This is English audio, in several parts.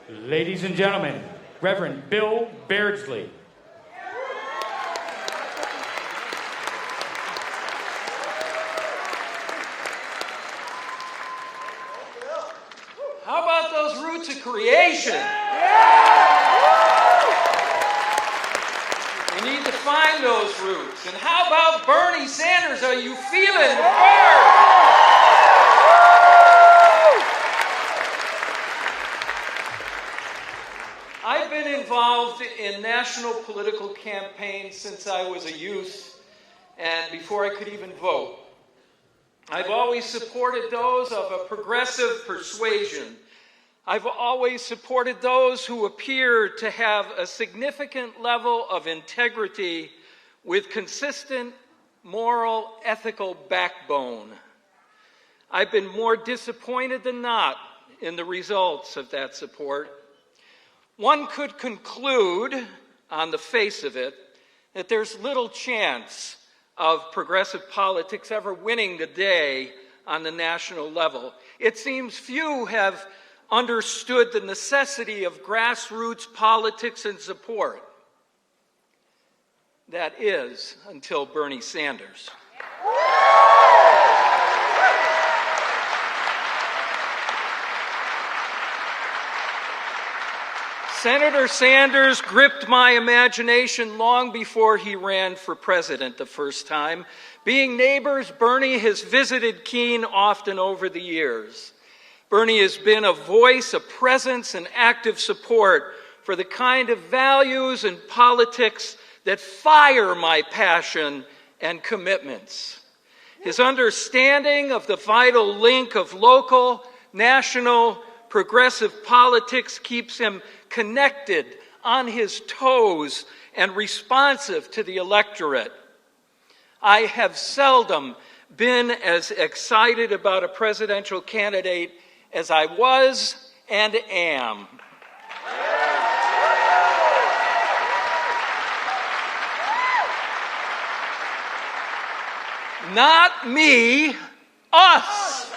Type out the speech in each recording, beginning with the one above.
Ladies and gentlemen, Reverend Bill Beardsley. How about those roots of creation? We need to find those roots. And how about Bernie Sanders? Are you feeling the burn? I've been involved in national political campaigns since I was a youth and before I could even vote. I've always supported those of a progressive persuasion. I've always supported those who appear to have a significant level of integrity with consistent moral, ethical backbone. I've been more disappointed than not in the results of that support. One could conclude, on the face of it, that there's little chance of progressive politics ever winning the day on the national level. It seems few have understood the necessity of grassroots politics and support. That is, until Bernie Sanders. Senator Sanders gripped my imagination long before he ran for president the first time. Being neighbors, Bernie has visited Keene often over the years. Bernie has been a voice, a presence, and active support for the kind of values and politics that fire my passion and commitments. His understanding of the vital link of local, national, progressive politics keeps him connected, on his toes, and responsive to the electorate. I have seldom been as excited about a presidential candidate as I was and am. Not me, us.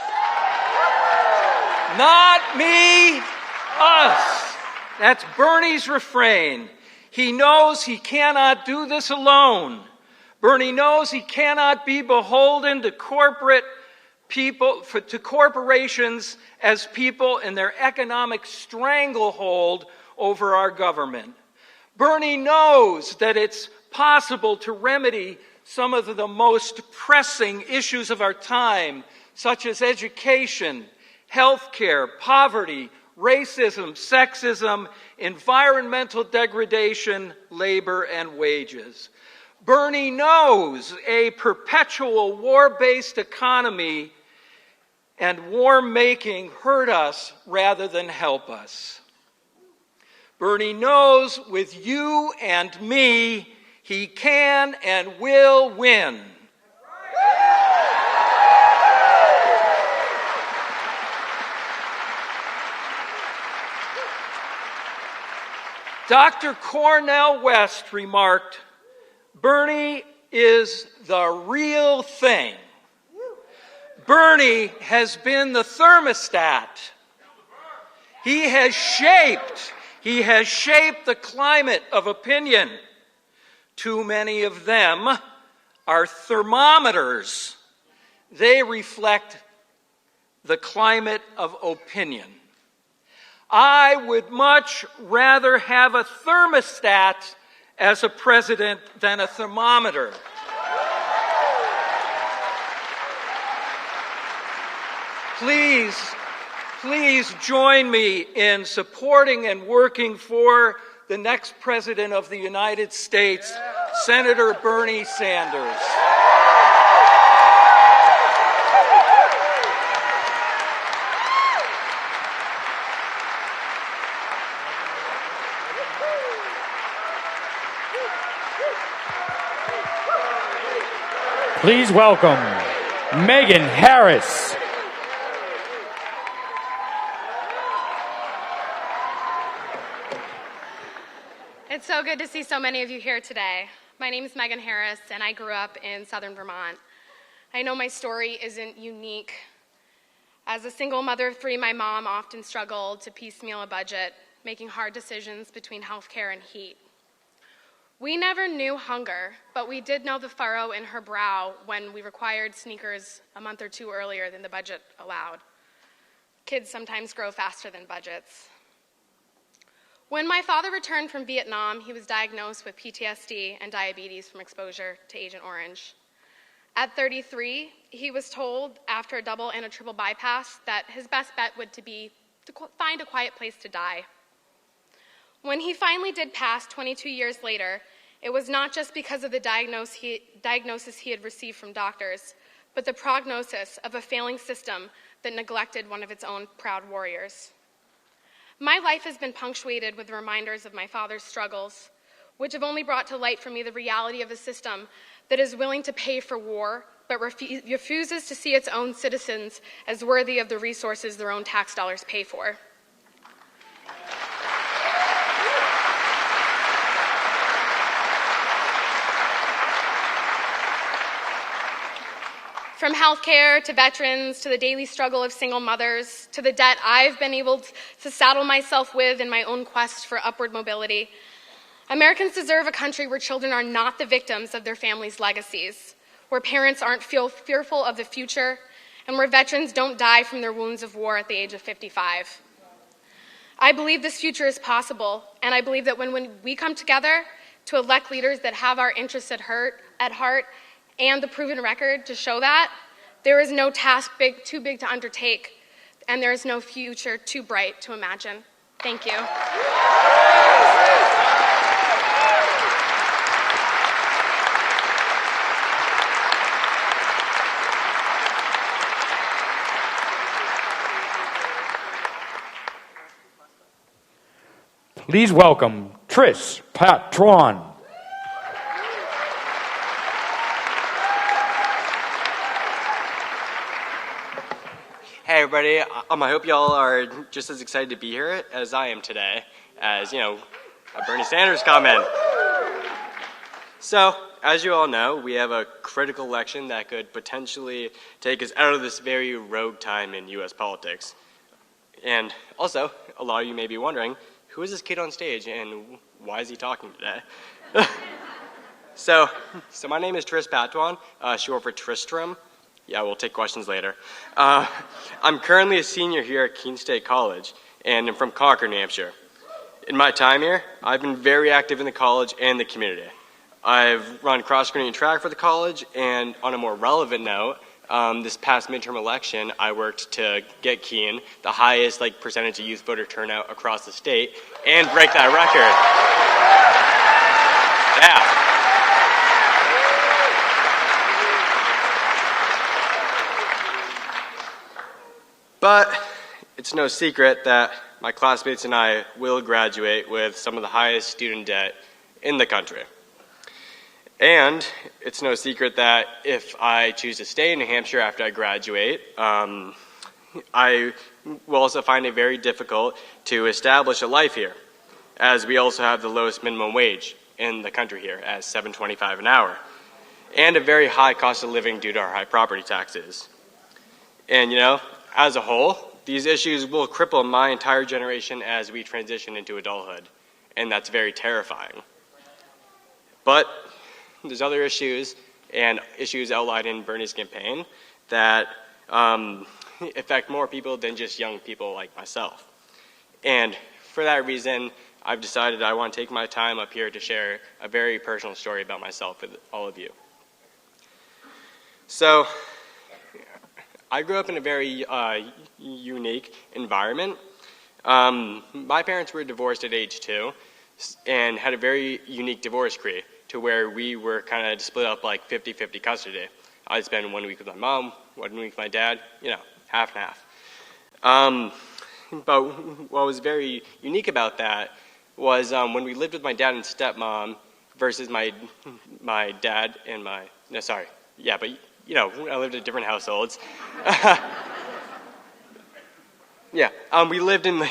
Not me, us. That's Bernie's refrain. He knows he cannot do this alone. Bernie knows he cannot be beholden to corporations as people in their economic stranglehold over our government. Bernie knows that it's possible to remedy some of the most pressing issues of our time, such as education, healthcare, poverty, racism, sexism, environmental degradation, labor, and wages. Bernie knows a perpetual war-based economy and war-making hurt us rather than help us. Bernie knows with you and me, he can and will win. Dr. Cornel West remarked, Bernie is the real thing. Bernie has been the thermostat. He has shaped the climate of opinion. Too many of them are thermometers. They reflect the climate of opinion. I would much rather have a thermostat as a president than a thermometer. Please join me in supporting and working for the next president of the United States, Senator Bernie Sanders. Please welcome Megan Harris. It's so good to see so many of you here today. My name is Megan Harris, and I grew up in southern Vermont. I know my story isn't unique. As a single mother of 3, my mom often struggled to piecemeal a budget, making hard decisions between healthcare and heat. We never knew hunger, but we did know the furrow in her brow when we required sneakers a month or 2 earlier than the budget allowed. Kids sometimes grow faster than budgets. When my father returned from Vietnam, he was diagnosed with PTSD and diabetes from exposure to Agent Orange. At 33, he was told after a double and a triple bypass that his best bet would be to find a quiet place to die. When he finally did pass 22 years later, it was not just because of the diagnosis he had received from doctors, but the prognosis of a failing system that neglected one of its own proud warriors. My life has been punctuated with reminders of my father's struggles, which have only brought to light for me the reality of a system that is willing to pay for war, but refuses to see its own citizens as worthy of the resources their own tax dollars pay for. From healthcare to veterans to the daily struggle of single mothers to the debt I've been able to saddle myself with in my own quest for upward mobility, Americans deserve a country where children are not the victims of their families' legacies, where parents aren't fearful of the future, and where veterans don't die from their wounds of war at the age of 55. I believe this future is possible, and I believe that when we come together to elect leaders that have our interests at heart and the proven record to show that, there is no task too big to undertake, and there is no future too bright to imagine. Thank you. Please welcome Tris Patron. Hey everybody, I hope y'all are just as excited to be here as I am today, as, a Bernie Sanders comment. So, as you all know, we have a critical election that could potentially take us out of this very rogue time in U.S. politics. And also, a lot of you may be wondering, who is this kid on stage and why is he talking today? So my name is Tris Patuan, short for Tristram. Yeah, we'll take questions later. I'm currently a senior here at Keene State College, and I'm from Concord, New Hampshire. In my time here, I've been very active in the college and the community. I've run cross-country and track for the college, and on a more relevant note, this past midterm election, I worked to get Keene the highest percentage of youth voter turnout across the state and break that record. Yeah. But it's no secret that my classmates and I will graduate with some of the highest student debt in the country. And it's no secret that if I choose to stay in New Hampshire after I graduate, I will also find it very difficult to establish a life here, as we also have the lowest minimum wage in the country here at $7.25 an hour, and a very high cost of living due to our high property taxes. And as a whole, these issues will cripple my entire generation as we transition into adulthood, and that's very terrifying. But there's other issues, and issues outlined in Bernie's campaign, that affect more people than just young people like myself. And for that reason, I've decided I want to take my time up here to share a very personal story about myself with all of you. So, I grew up in a very unique environment. My parents were divorced at age 2 and had a very unique divorce decree to where we were kind of split up like 50-50 custody. I'd spend 1 week with my mom, 1 week with my dad, half and half. But what was very unique about that was when we lived with my dad and stepmom versus my dad and I lived in different households. We lived in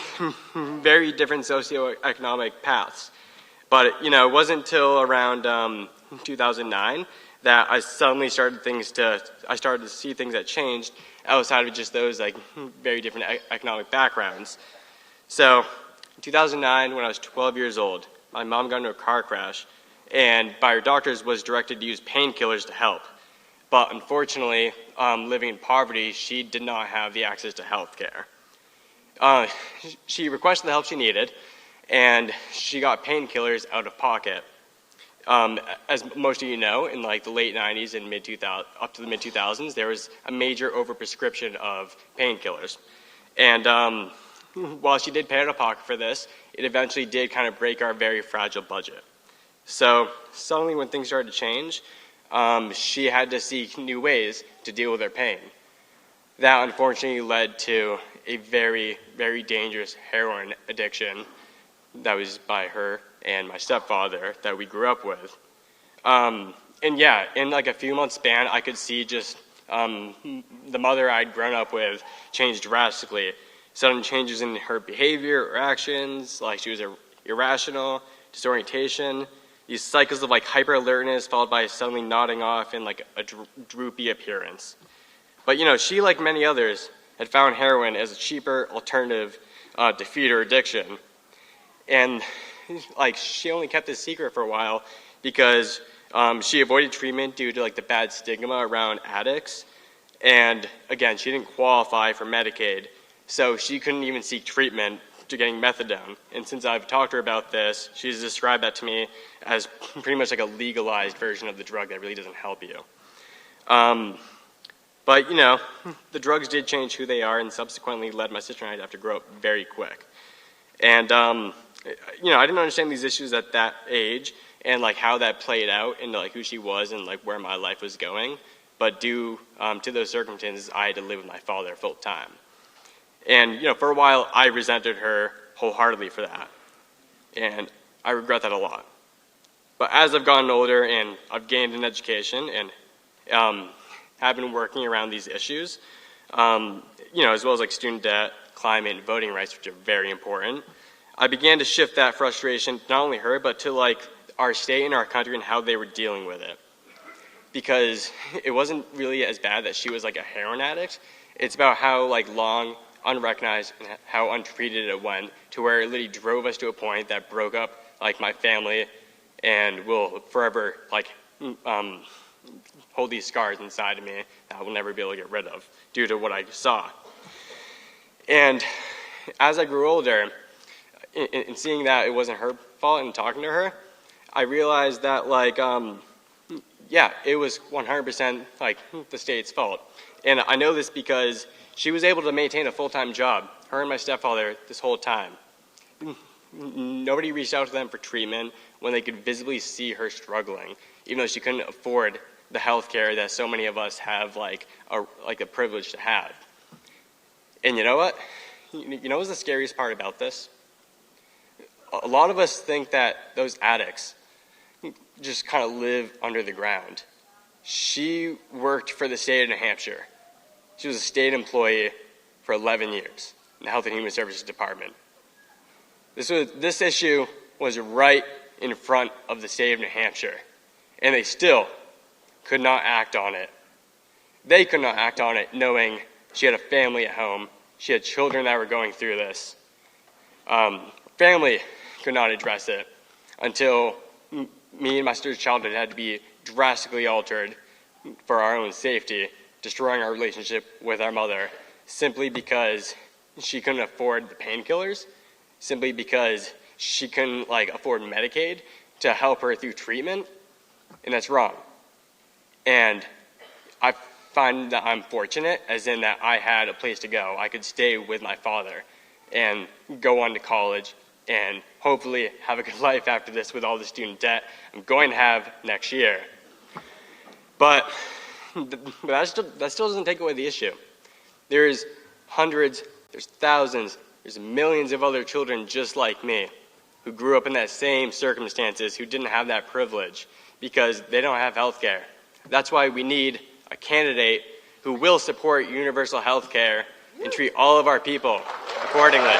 very different socioeconomic paths. But, it wasn't until around 2009 that I suddenly started to see things that changed outside of just those like very different economic backgrounds. So in 2009, when I was 12 years old, my mom got into a car crash and by her doctors was directed to use painkillers to help. But unfortunately, living in poverty, she did not have the access to health care. She requested the help she needed, and she got painkillers out of pocket. As most of you know, in like the late 90s and up to the mid 2000s, there was a major overprescription of painkillers. And while she did pay out of pocket for this, it eventually did kind of break our very fragile budget. So suddenly when things started to change, she had to seek new ways to deal with her pain. That unfortunately led to a very, very dangerous heroin addiction that was by her and my stepfather that we grew up with. And yeah, in like a few months span, I could see just the mother I'd grown up with change drastically. Sudden changes in her behavior or actions, like she was irrational, disorientation, these cycles of like hyper alertness followed by suddenly nodding off and like a droopy appearance. But you know, she, like many others, had found heroin as a cheaper alternative to feed her addiction. And like she only kept this secret for a while because she avoided treatment due to like the bad stigma around addicts. And again, she didn't qualify for Medicaid, so she couldn't even seek treatment to getting methadone. And since I've talked to her about this, she's described that to me as pretty much like a legalized version of the drug that really doesn't help you. But you know, the drugs did change who they are and subsequently led my sister and I to have to grow up very quick. And you know, I didn't understand these issues at that age and like how that played out into like who she was and like where my life was going. But due to those circumstances, I had to live with my father full time. And you know, for a while, I resented her wholeheartedly for that. And I regret that a lot. But as I've gotten older and I've gained an education and have been working around these issues, you know, as well as like student debt, climate, and voting rights, which are very important, I began to shift that frustration, not only her, but to like our state and our country and how they were dealing with it. Because it wasn't really as bad that she was like a heroin addict. It's about how like long, unrecognized, and how untreated it went to where it literally drove us to a point that broke up like my family and will forever like hold these scars inside of me that I will never be able to get rid of due to what I saw. And as I grew older, in seeing that it wasn't her fault and talking to her, I realized that like, yeah, it was 100% like the state's fault. And I know this because she was able to maintain a full-time job, her and my stepfather, this whole time. Nobody reached out to them for treatment when they could visibly see her struggling, even though she couldn't afford the health care that so many of us have like the privilege to have. And you know what? You know what's the scariest part about this? A lot of us think that those addicts just kind of live under the ground. She worked for the state of New Hampshire. She was a state employee for 11 years in the Health and Human Services Department. This issue was right in front of the state of New Hampshire, and they still could not act on it. They could not act on it knowing she had a family at home. She had children that were going through this. Family could not address it until me and my sister's childhood had to be drastically altered for our own safety, destroying our relationship with our mother simply because she couldn't afford the painkillers, simply because she couldn't like afford Medicaid to help her through treatment, and that's wrong. And I find that I'm fortunate, as in that I had a place to go. I could stay with my father and go on to college and hopefully have a good life after this with all the student debt I'm going to have next year. But that still doesn't take away the issue. There's hundreds, there's thousands, there's millions of other children just like me who grew up in that same circumstances, who didn't have that privilege because they don't have health care. That's why we need a candidate who will support universal health care and treat all of our people accordingly.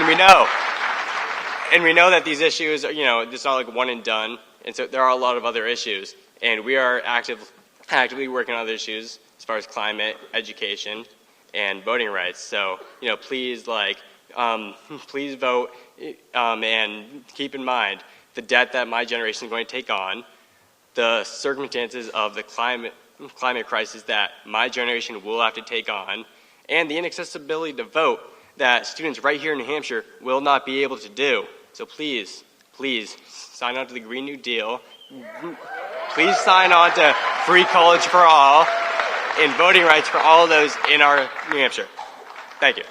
And we know that these issues are, it's not like one and done, and so there are a lot of other issues, and we are actively working on other issues as far as climate, education, and voting rights. So, please, please vote, and keep in mind the debt that my generation is going to take on, the circumstances of the climate crisis that my generation will have to take on, and the inaccessibility to vote that students right here in New Hampshire will not be able to do. So please sign on to the Green New Deal. Please sign on to free college for all and voting rights for all of those in our New Hampshire. Thank you.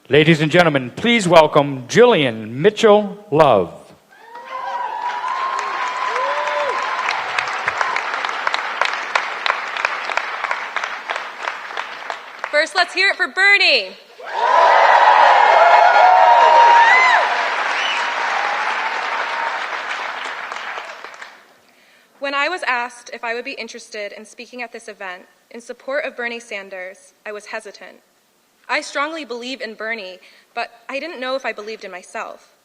Ladies and gentlemen, please welcome Jillian Mitchell Love. First, let's hear it for Bernie. When I was asked if I would be interested in speaking at this event in support of Bernie Sanders, I was hesitant. I strongly believe in Bernie, but I didn't know if I believed in myself.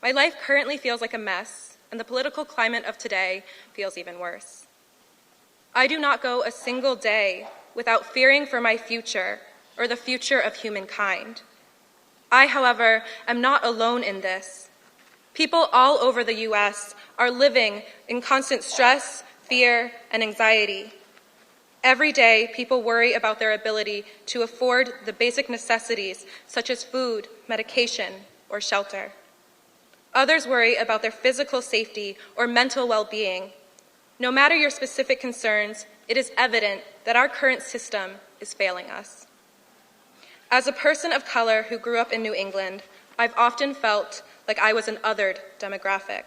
My life currently feels like a mess, and the political climate of today feels even worse. I do not go a single day without fearing for my future or the future of humankind. I, however, am not alone in this. People all over the U.S. are living in constant stress, fear, and anxiety. Every day, people worry about their ability to afford the basic necessities such as food, medication, or shelter. Others worry about their physical safety or mental well-being. No matter your specific concerns, it is evident that our current system is failing us. As a person of color who grew up in New England, I've often felt like I was an othered demographic.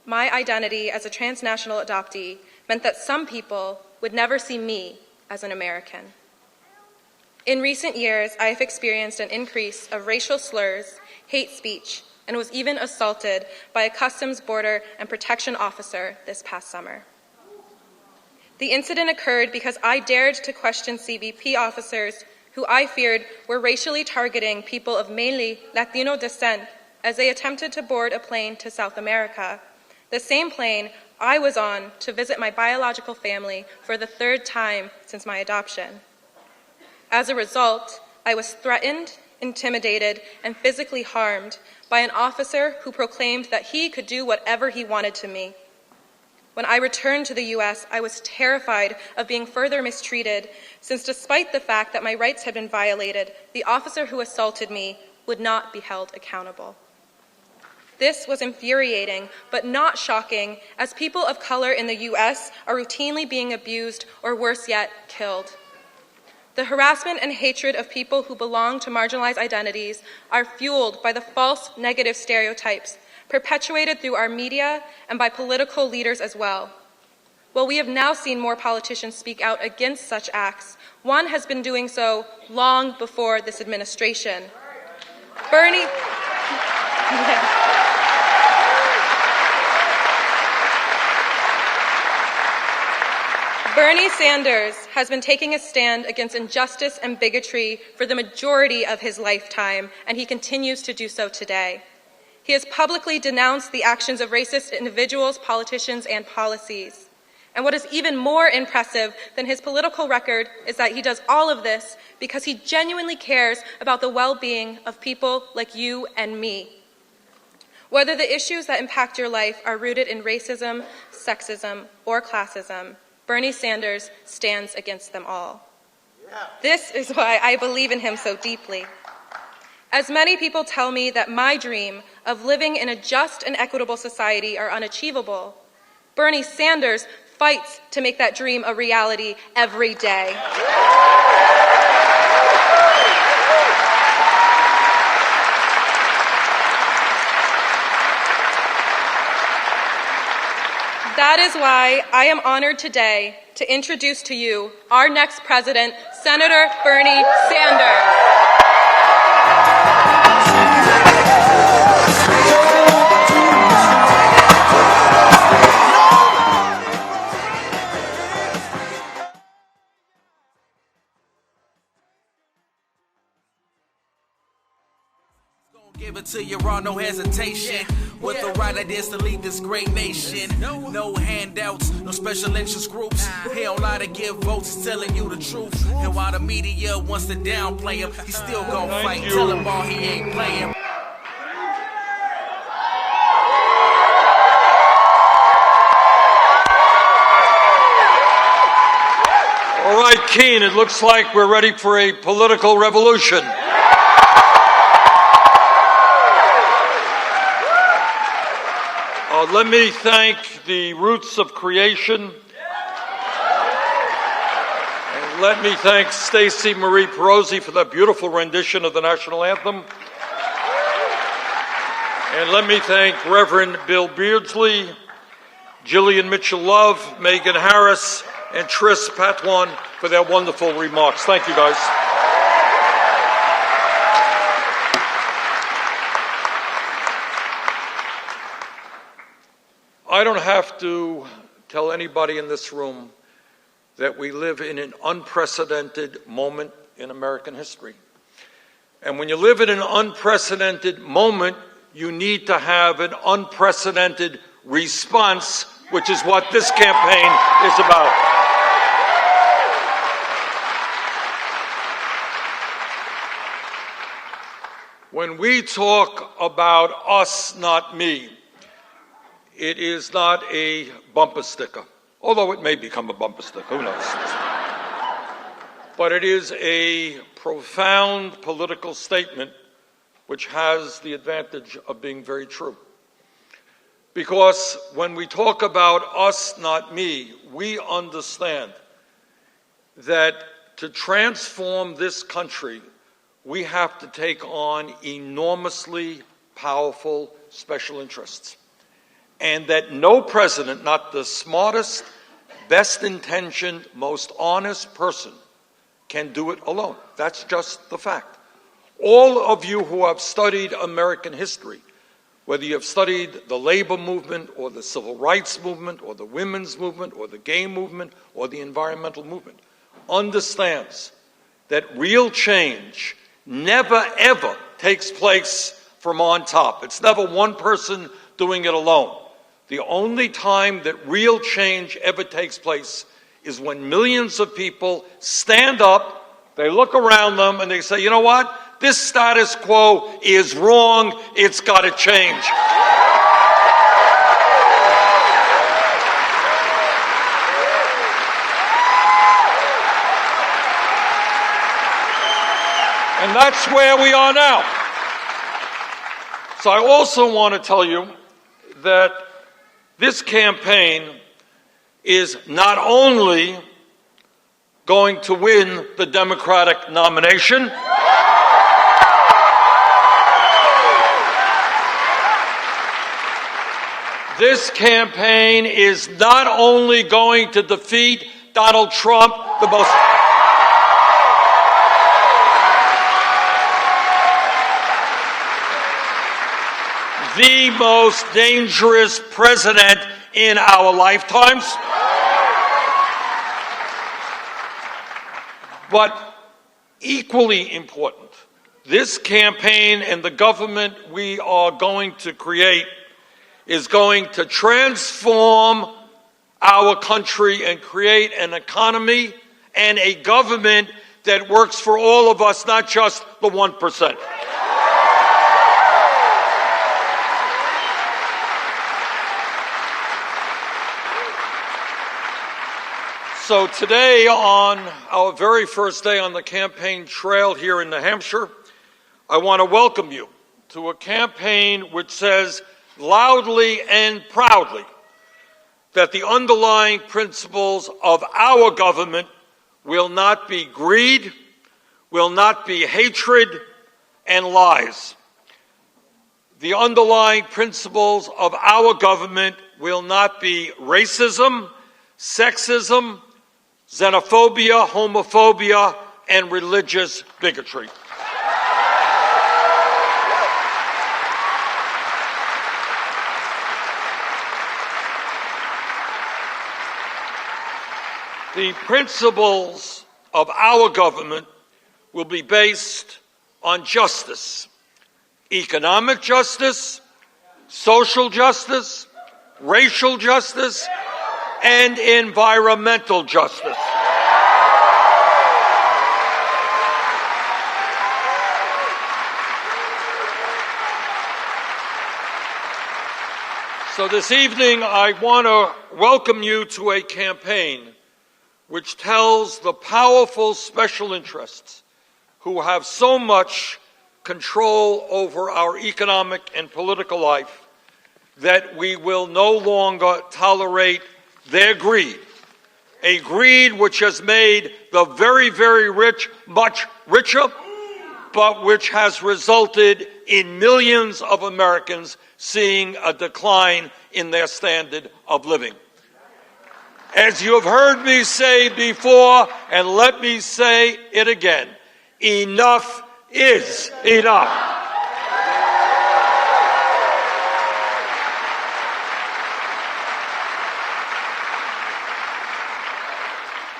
My identity as a transnational adoptee meant that some people would never see me as an American. In recent years, I have experienced an increase of racial slurs, hate speech, and was even assaulted by a Customs Border and Protection officer this past summer. The incident occurred because I dared to question CBP officers who I feared were racially targeting people of mainly Latino descent as they attempted to board a plane to South America, the same plane I was on to visit my biological family for the third time since my adoption. As a result, I was threatened, intimidated, and physically harmed by an officer who proclaimed that he could do whatever he wanted to me. When I returned to the U.S., I was terrified of being further mistreated, since despite the fact that my rights had been violated, the officer who assaulted me would not be held accountable. This was infuriating, but not shocking, as people of color in the U.S. are routinely being abused or, worse yet, killed. The harassment and hatred of people who belong to marginalized identities are fueled by the false negative stereotypes perpetuated through our media and by political leaders as well. While we have now seen more politicians speak out against such acts, one has been doing so long before this administration. Bernie Sanders has been taking a stand against injustice and bigotry for the majority of his lifetime, and he continues to do so today. He has publicly denounced the actions of racist individuals, politicians, and policies. And what is even more impressive than his political record is that he does all of this because he genuinely cares about the well-being of people like you and me. Whether the issues that impact your life are rooted in racism, sexism, or classism, Bernie Sanders stands against them all. This is why I believe in him so deeply. As many people tell me that my dream of living in a just and equitable society are unachievable, Bernie Sanders fights to make that dream a reality every day. That is why I am honored today to introduce to you our next president, Senator Bernie Sanders. it to you raw, no hesitation. With the right ideas to lead this great nation. No handouts, no special interest groups. He don't lie to give votes, he's telling you the truth. And while the media wants to downplay him, he's still gonna fight. Tell him all he ain't playing. All right, Keene, it looks like we're ready for a political revolution. Let me thank the Roots of Creation. And let me thank Stacey Marie Perosi for that beautiful rendition of the national anthem. And let me thank Reverend Bill Beardsley, Jillian Mitchell-Love, Megan Harris, and Tris Patwan for their wonderful remarks. Thank you, guys. I don't have to tell anybody in this room that we live in an unprecedented moment in American history. And when you live in an unprecedented moment, you need to have an unprecedented response, which is what this campaign is about. When we talk about us, not me, it is not a bumper sticker, although it may become a bumper sticker, who knows? But it is a profound political statement which has the advantage of being very true. Because when we talk about us, not me, we understand that to transform this country, we have to take on enormously powerful special interests. And that no president, not the smartest, best-intentioned, most honest person, can do it alone. That's just the fact. All of you who have studied American history, whether you have studied the labor movement or the civil rights movement or the women's movement or the gay movement or the environmental movement, understands that real change never, ever takes place from on top. It's never one person doing it alone. The only time that real change ever takes place is when millions of people stand up, they look around them, and they say, you know what? This status quo is wrong. It's got to change. And that's where we are now. So I also want to tell you that this campaign is not only going to win the Democratic nomination, this campaign is not only going to defeat Donald Trump, the most dangerous president in our lifetimes. But equally important, this campaign and the government we are going to create is going to transform our country and create an economy and a government that works for all of us, not just the 1%. So today, on our very first day on the campaign trail here in New Hampshire, I want to welcome you to a campaign which says loudly and proudly that the underlying principles of our government will not be greed, will not be hatred and lies. The underlying principles of our government will not be racism, sexism, xenophobia, homophobia, and religious bigotry. The principles of our government will be based on justice, economic justice, social justice, racial justice, and environmental justice. So this evening, I want to welcome you to a campaign which tells the powerful special interests who have so much control over our economic and political life that we will no longer tolerate their greed, a greed which has made the very, very rich much richer, but which has resulted in millions of Americans seeing a decline in their standard of living. As you have heard me say before, and let me say it again, enough is enough.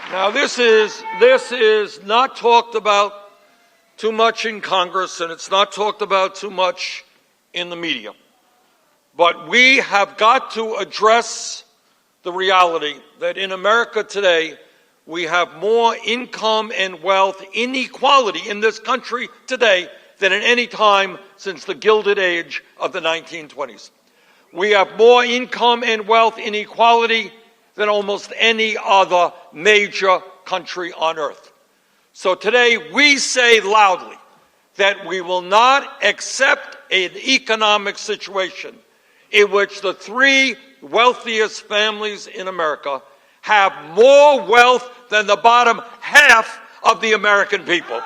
Now, this is not talked about too much in Congress, and it's not talked about too much in the media. But we have got to address the reality that in America today, we have more income and wealth inequality in this country today than at any time since the Gilded Age of the 1920s. We have more income and wealth inequality than almost any other major country on earth. So today we say loudly that we will not accept an economic situation in which the three wealthiest families in America have more wealth than the bottom half of the American people.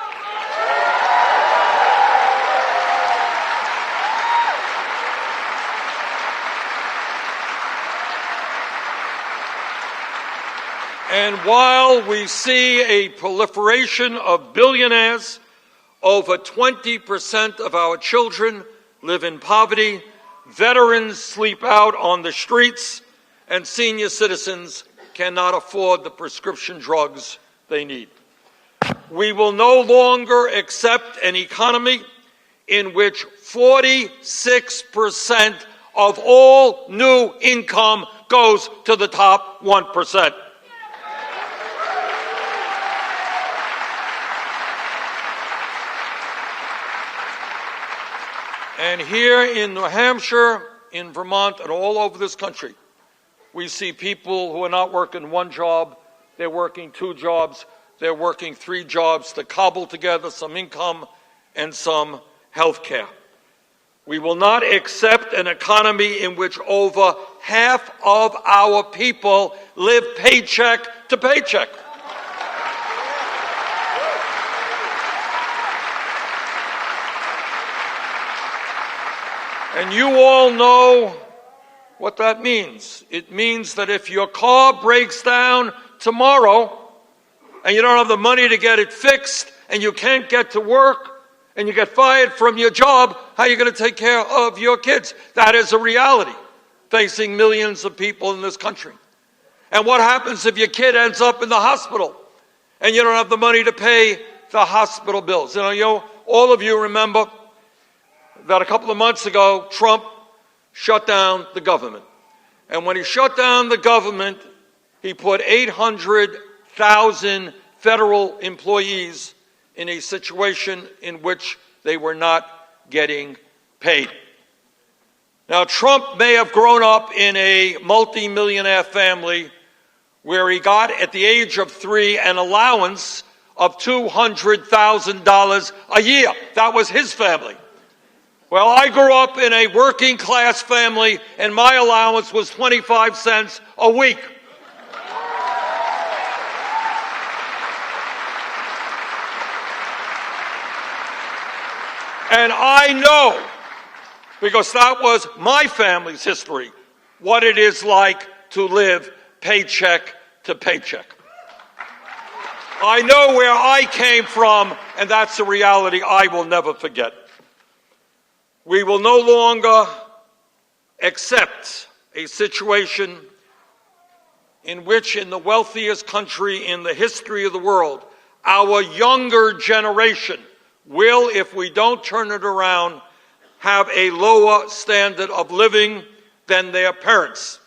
And while we see a proliferation of billionaires, over 20% of our children live in poverty, veterans sleep out on the streets, and senior citizens cannot afford the prescription drugs they need. We will no longer accept an economy in which 46% of all new income goes to the top 1%. And here in New Hampshire, in Vermont, and all over this country, we see people who are not working one job, they're working two jobs, they're working three jobs to cobble together some income and some health care. We will not accept an economy in which over half of our people live paycheck to paycheck. And you all know what that means. It means that if your car breaks down tomorrow and you don't have the money to get it fixed and you can't get to work and you get fired from your job, how are you going to take care of your kids? That is a reality facing millions of people in this country. And what happens if your kid ends up in the hospital and you don't have the money to pay the hospital bills? All of you remember that a couple of months ago, Trump shut down the government. And when he shut down the government, he put 800,000 federal employees in a situation in which they were not getting paid. Now, Trump may have grown up in a multi-millionaire family where he got, at the age of 3, an allowance of $200,000 a year. That was his family. Well, I grew up in a working class family, and my allowance was 25 cents a week. And I know, because that was my family's history, what it is like to live paycheck to paycheck. I know where I came from, and that's a reality I will never forget. We will no longer accept a situation in which, in the wealthiest country in the history of the world, our younger generation will, if we don't turn it around, have a lower standard of living than their parents,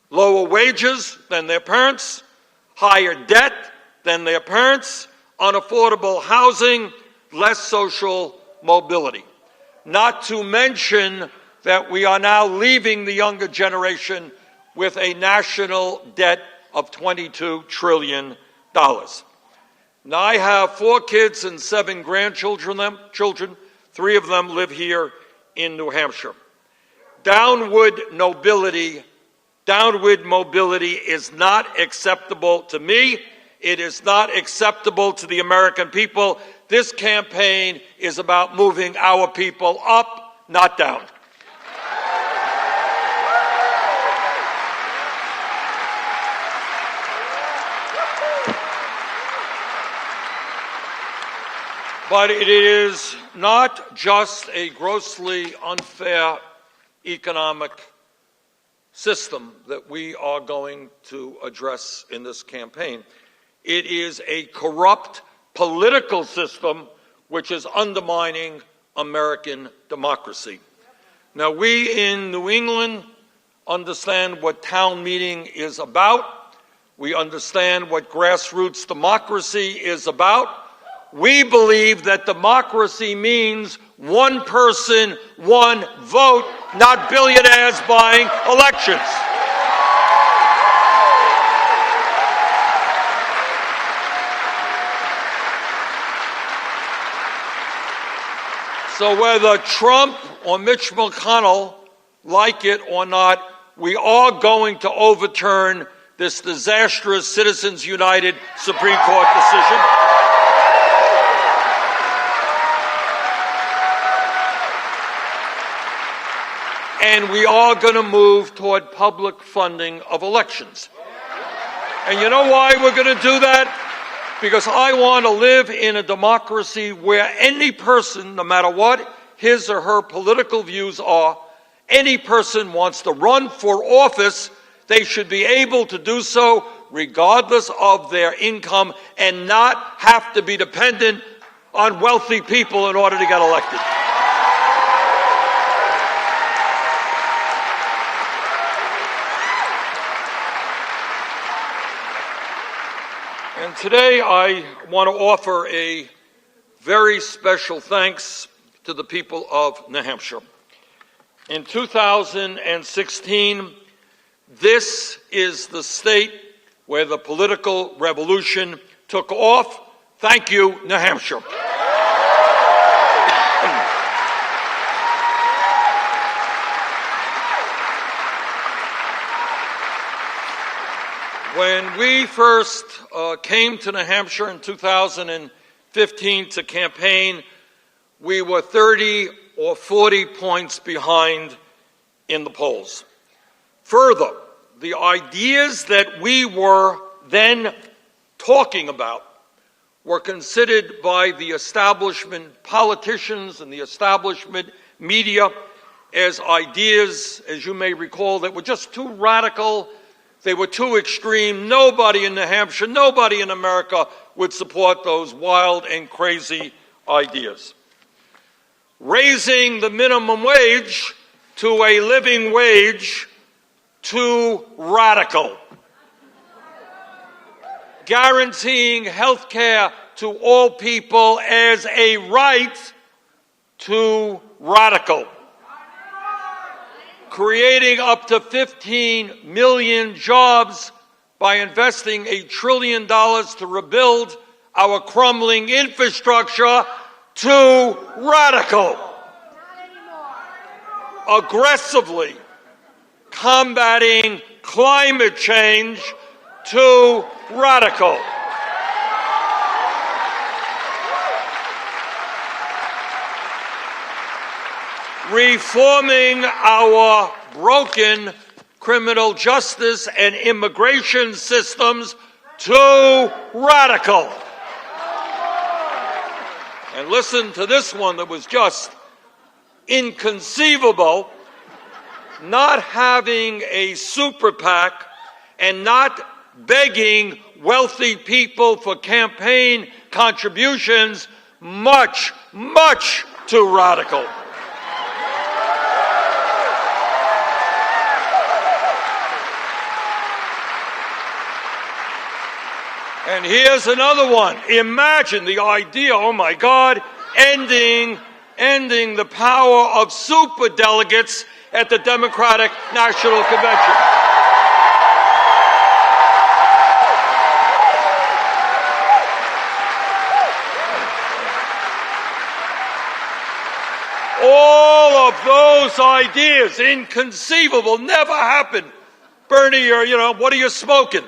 lower wages than their parents, higher debt than their parents, unaffordable housing, less social mobility. Not to mention that we are now leaving the younger generation with a national debt of $22 trillion. Now, I have 4 kids and 7 grandchildren. 3 of them live here in New Hampshire. Downward mobility is not acceptable to me. It is not acceptable to the American people. This campaign is about moving our people up, not down. But it is not just a grossly unfair economic system that we are going to address in this campaign. It is a corrupt political system which is undermining American democracy. Now, we in New England understand what town meeting is about. We understand what grassroots democracy is about. We believe that democracy means one person, one vote, not billionaires buying elections. So whether Trump or Mitch McConnell like it or not, we are going to overturn this disastrous Citizens United Supreme Court decision. And we are going to move toward public funding of elections. And you know why we're going to do that? Because I want to live in a democracy where any person, no matter what his or her political views are, any person wants to run for office, they should be able to do so regardless of their income and not have to be dependent on wealthy people in order to get elected. And today I want to offer a very special thanks to the people of New Hampshire. In 2016, this is the state where the political revolution took off. Thank you, New Hampshire. When we first came to New Hampshire in 2015 to campaign, we were 30 or 40 points behind in the polls. Further, the ideas that we were then talking about were considered by the establishment politicians and the establishment media as ideas, as you may recall, that were just too radical. They were too extreme. Nobody in New Hampshire, nobody in America would support those wild and crazy ideas. Raising the minimum wage to a living wage, too radical. Guaranteeing health care to all people as a right, too radical. Creating up to 15 million jobs by investing $1 trillion to rebuild our crumbling infrastructure, too radical. Aggressively combating climate change, too radical. Reforming our broken criminal justice and immigration systems, too radical. And listen to this one that was just inconceivable. Not having a super PAC and not begging wealthy people for campaign contributions, much, much too radical. And here's another one. Imagine the idea, oh my God, ending the power of superdelegates at the Democratic National Convention. All of those ideas, inconceivable, never happened. Bernie, what are you smoking?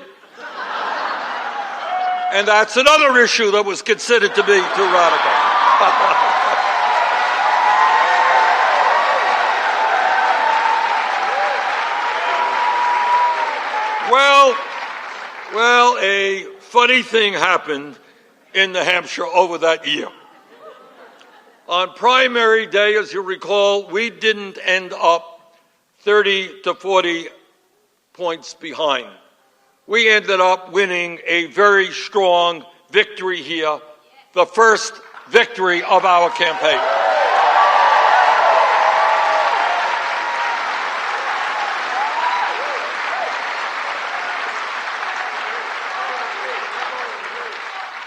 And that's another issue that was considered to be too radical. Well, a funny thing happened in New Hampshire over that year. On primary day, as you recall, we didn't end up 30 to 40 points behind. We ended up winning a very strong victory here, the first victory of our campaign.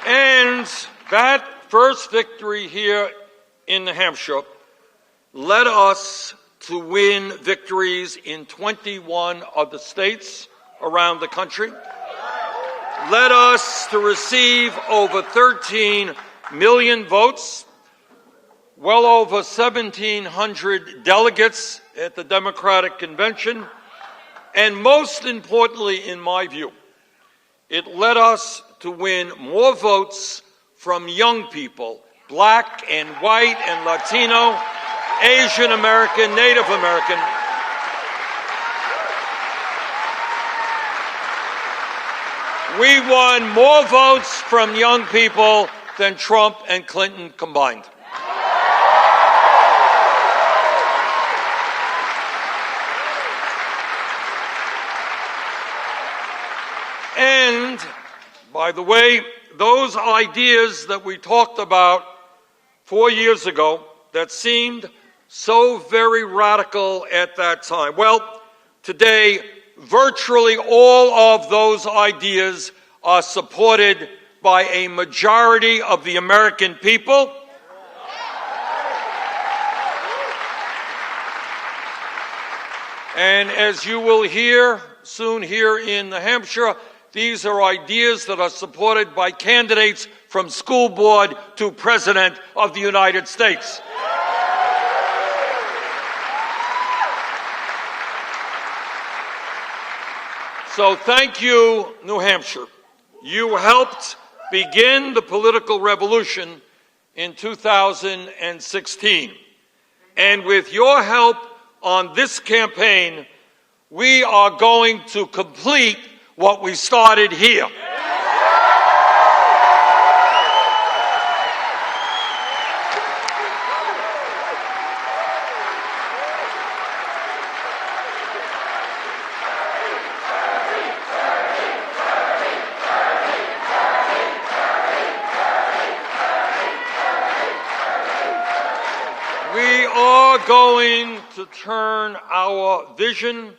And that first victory here in New Hampshire led us to win victories in 21 of the states around the country, led us to receive over 13 million votes, well over 1,700 delegates at the Democratic Convention, and most importantly, in my view, it led us to win more votes from young people, black and white and Latino, Asian American, Native American. We won more votes from young people than Trump and Clinton combined. And, by the way, those ideas that we talked about 4 years ago that seemed so very radical at that time, well, today, virtually all of those ideas are supported by a majority of the American people. And as you will hear soon here in New Hampshire, these are ideas that are supported by candidates from school board to President of the United States. So thank you, New Hampshire. You helped begin the political revolution in 2016. And with your help on this campaign, we are going to complete what we started here. We are going to turn our vision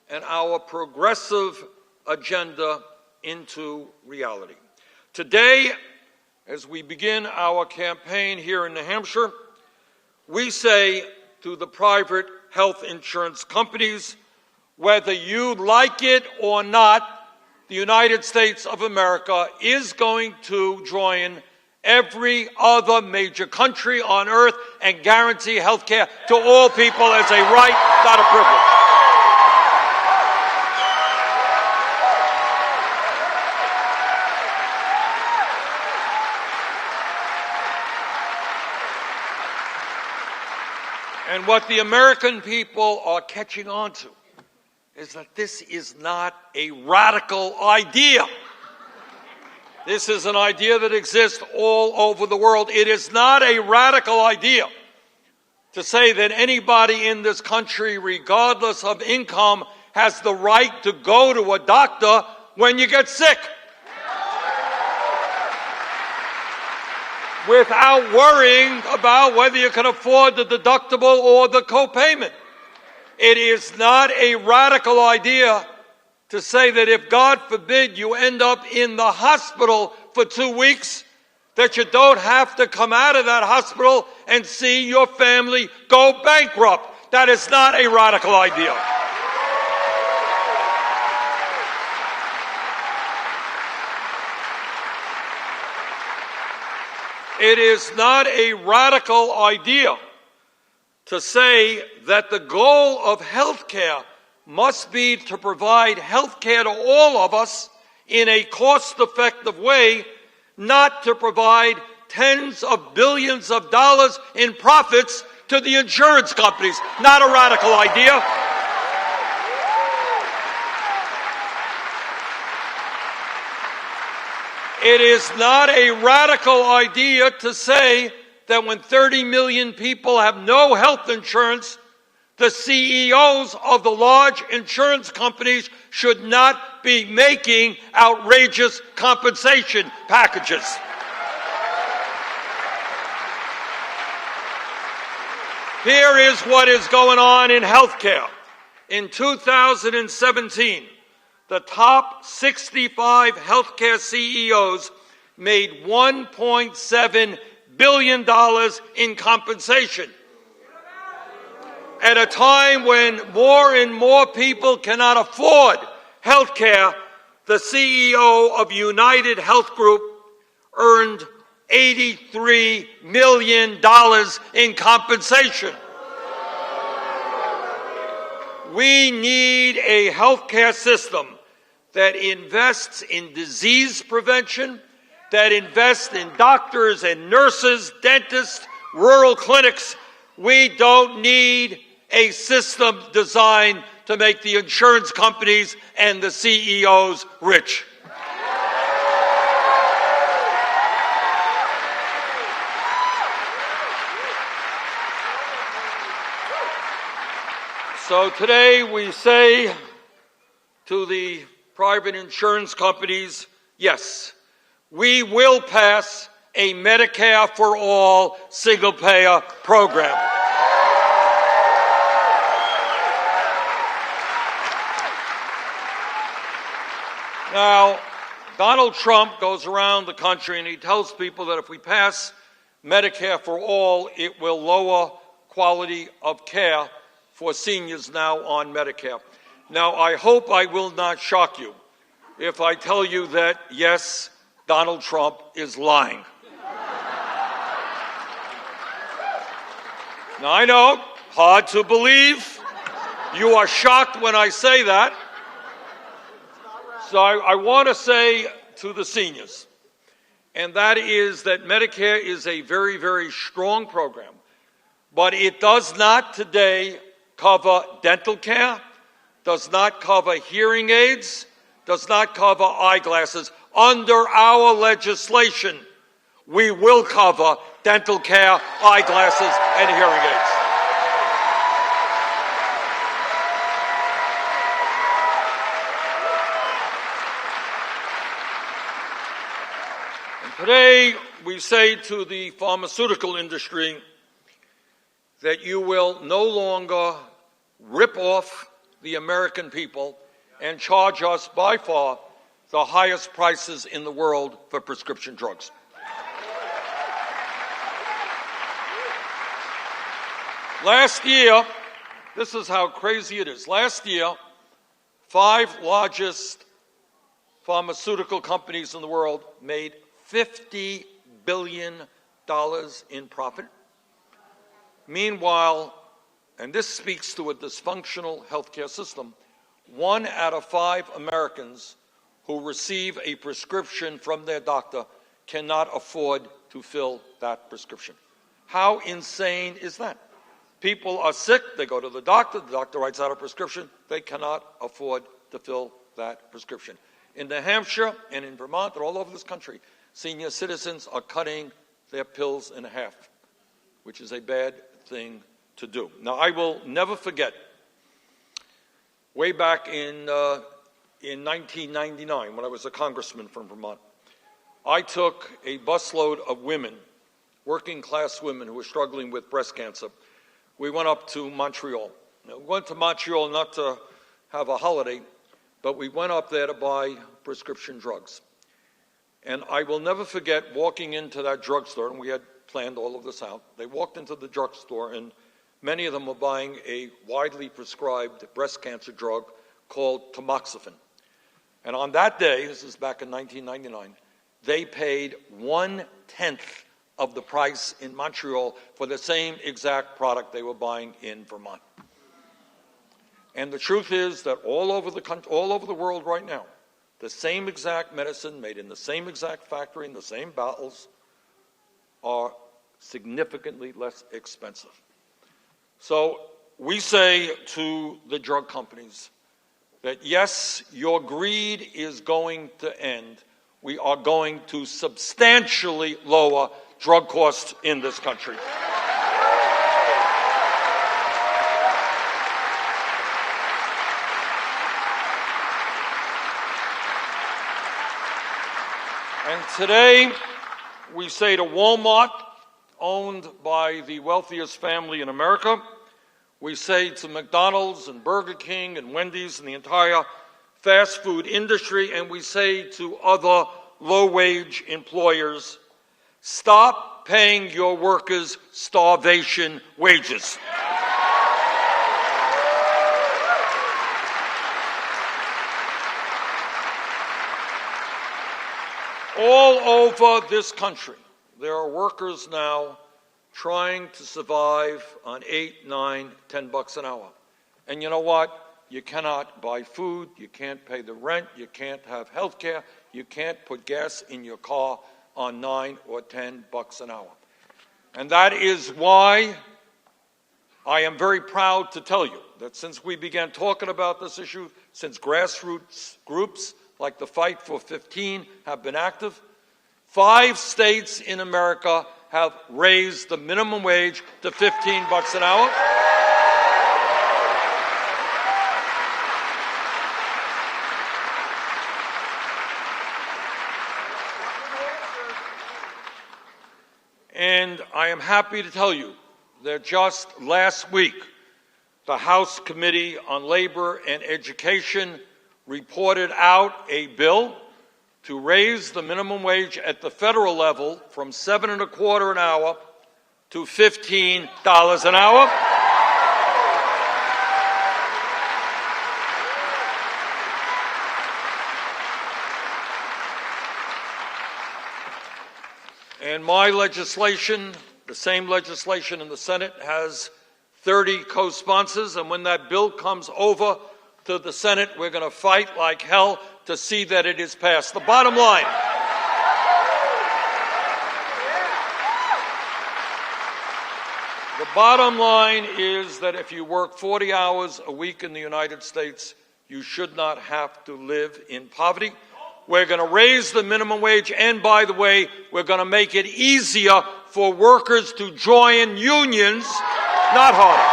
and our progressive agenda into reality. Today, as we begin our campaign here in New Hampshire, we say to the private health insurance companies, whether you like it or not, the United States of America is going to join every other major country on earth and guarantee health care to all people as a right, not a privilege. And what the American people are catching on to is that this is not a radical idea. This is an idea that exists all over the world. It is not a radical idea to say that anybody in this country, regardless of income, has the right to go to a doctor when you get sick, without worrying about whether you can afford the deductible or the copayment. It is not a radical idea to say that if, God forbid, you end up in the hospital for 2 weeks, that you don't have to come out of that hospital and see your family go bankrupt. That is not a radical idea. It is not a radical idea to say that the goal of health care must be to provide health care to all of us in a cost-effective way, not to provide tens of billions of dollars in profits to the insurance companies. Not a radical idea. It is not a radical idea to say that when 30 million people have no health insurance, the CEOs of the large insurance companies should not be making outrageous compensation packages. Here is what is going on in healthcare. In 2017, the top 65 healthcare CEOs made $1.7 billion in compensation. At a time when more and more people cannot afford health care, the CEO of United Health Group earned $83 million in compensation. We need a health care system that invests in disease prevention, that invests in doctors and nurses, dentists, rural clinics. We don't need a system designed to make the insurance companies and the CEOs rich. So today we say to the private insurance companies, yes, we will pass a Medicare for all single-payer program. Now, Donald Trump goes around the country and he tells people that if we pass Medicare for all, it will lower quality of care for seniors now on Medicare. Now, I hope I will not shock you if I tell you that, yes, Donald Trump is lying. Now, I know, hard to believe. You are shocked when I say that. So I want to say to the seniors, and that is that Medicare is a very, very strong program, but it does not today cover dental care, does not cover hearing aids, does not cover eyeglasses. Under our legislation, we will cover dental care, eyeglasses, and hearing aids. And today, we say to the pharmaceutical industry that you will no longer rip off the American people and charge us by far the highest prices in the world for prescription drugs. Last year, this is how crazy it is. Last year, 5 largest pharmaceutical companies in the world made $50 billion in profit. Meanwhile, and this speaks to a dysfunctional healthcare system, 1 out of 5 Americans who receive a prescription from their doctor cannot afford to fill that prescription. How insane is that? People are sick, they go to the doctor writes out a prescription, they cannot afford to fill that prescription. In New Hampshire and in Vermont and all over this country, senior citizens are cutting their pills in half, which is a bad thing to do. Now, I will never forget, way back in 1999, when I was a congressman from Vermont, I took a busload of women, working-class women who were struggling with breast cancer. We went up to Montreal. Now, we went to Montreal not to have a holiday. but we went up there to buy prescription drugs. And I will never forget walking into that drugstore, and we had planned all of this out. They walked into the drugstore, and many of them were buying a widely prescribed breast cancer drug called tamoxifen. And on that day, this is back in 1999, they paid 1/10 of the price in Montreal for the same exact product they were buying in Vermont. And the truth is that all over the country, all over the world right now, the same exact medicine made in the same exact factory in the same bottles are significantly less expensive. So we say to the drug companies that yes, your greed is going to end. We are going to substantially lower drug costs in this country. And today, we say to Walmart, owned by the wealthiest family in America, we say to McDonald's and Burger King and Wendy's and the entire fast food industry, and we say to other low-wage employers, stop paying your workers starvation wages. All over this country, there are workers now trying to survive on $8, $9, $10 an hour. And you know what? You cannot buy food, you can't pay the rent, you can't have health care, you can't put gas in your car on $9 or $10 an hour. And that is why I am very proud to tell you that since we began talking about this issue, since grassroots groups like the Fight for 15 have been active, 5 states in America have raised the minimum wage to $15 an hour. And I am happy to tell you that just last week, the House Committee on Labor and Education reported out a bill to raise the minimum wage at the federal level from $7.25 an hour to $15 an hour. And my legislation, the same legislation in the Senate, has 30 co-sponsors, and when that bill comes over to the Senate, we're going to fight like hell to see that it is passed. The bottom line, is that if you work 40 hours a week in the United States, you should not have to live in poverty. We're going to raise the minimum wage, and by the way, we're going to make it easier for workers to join unions, not harder.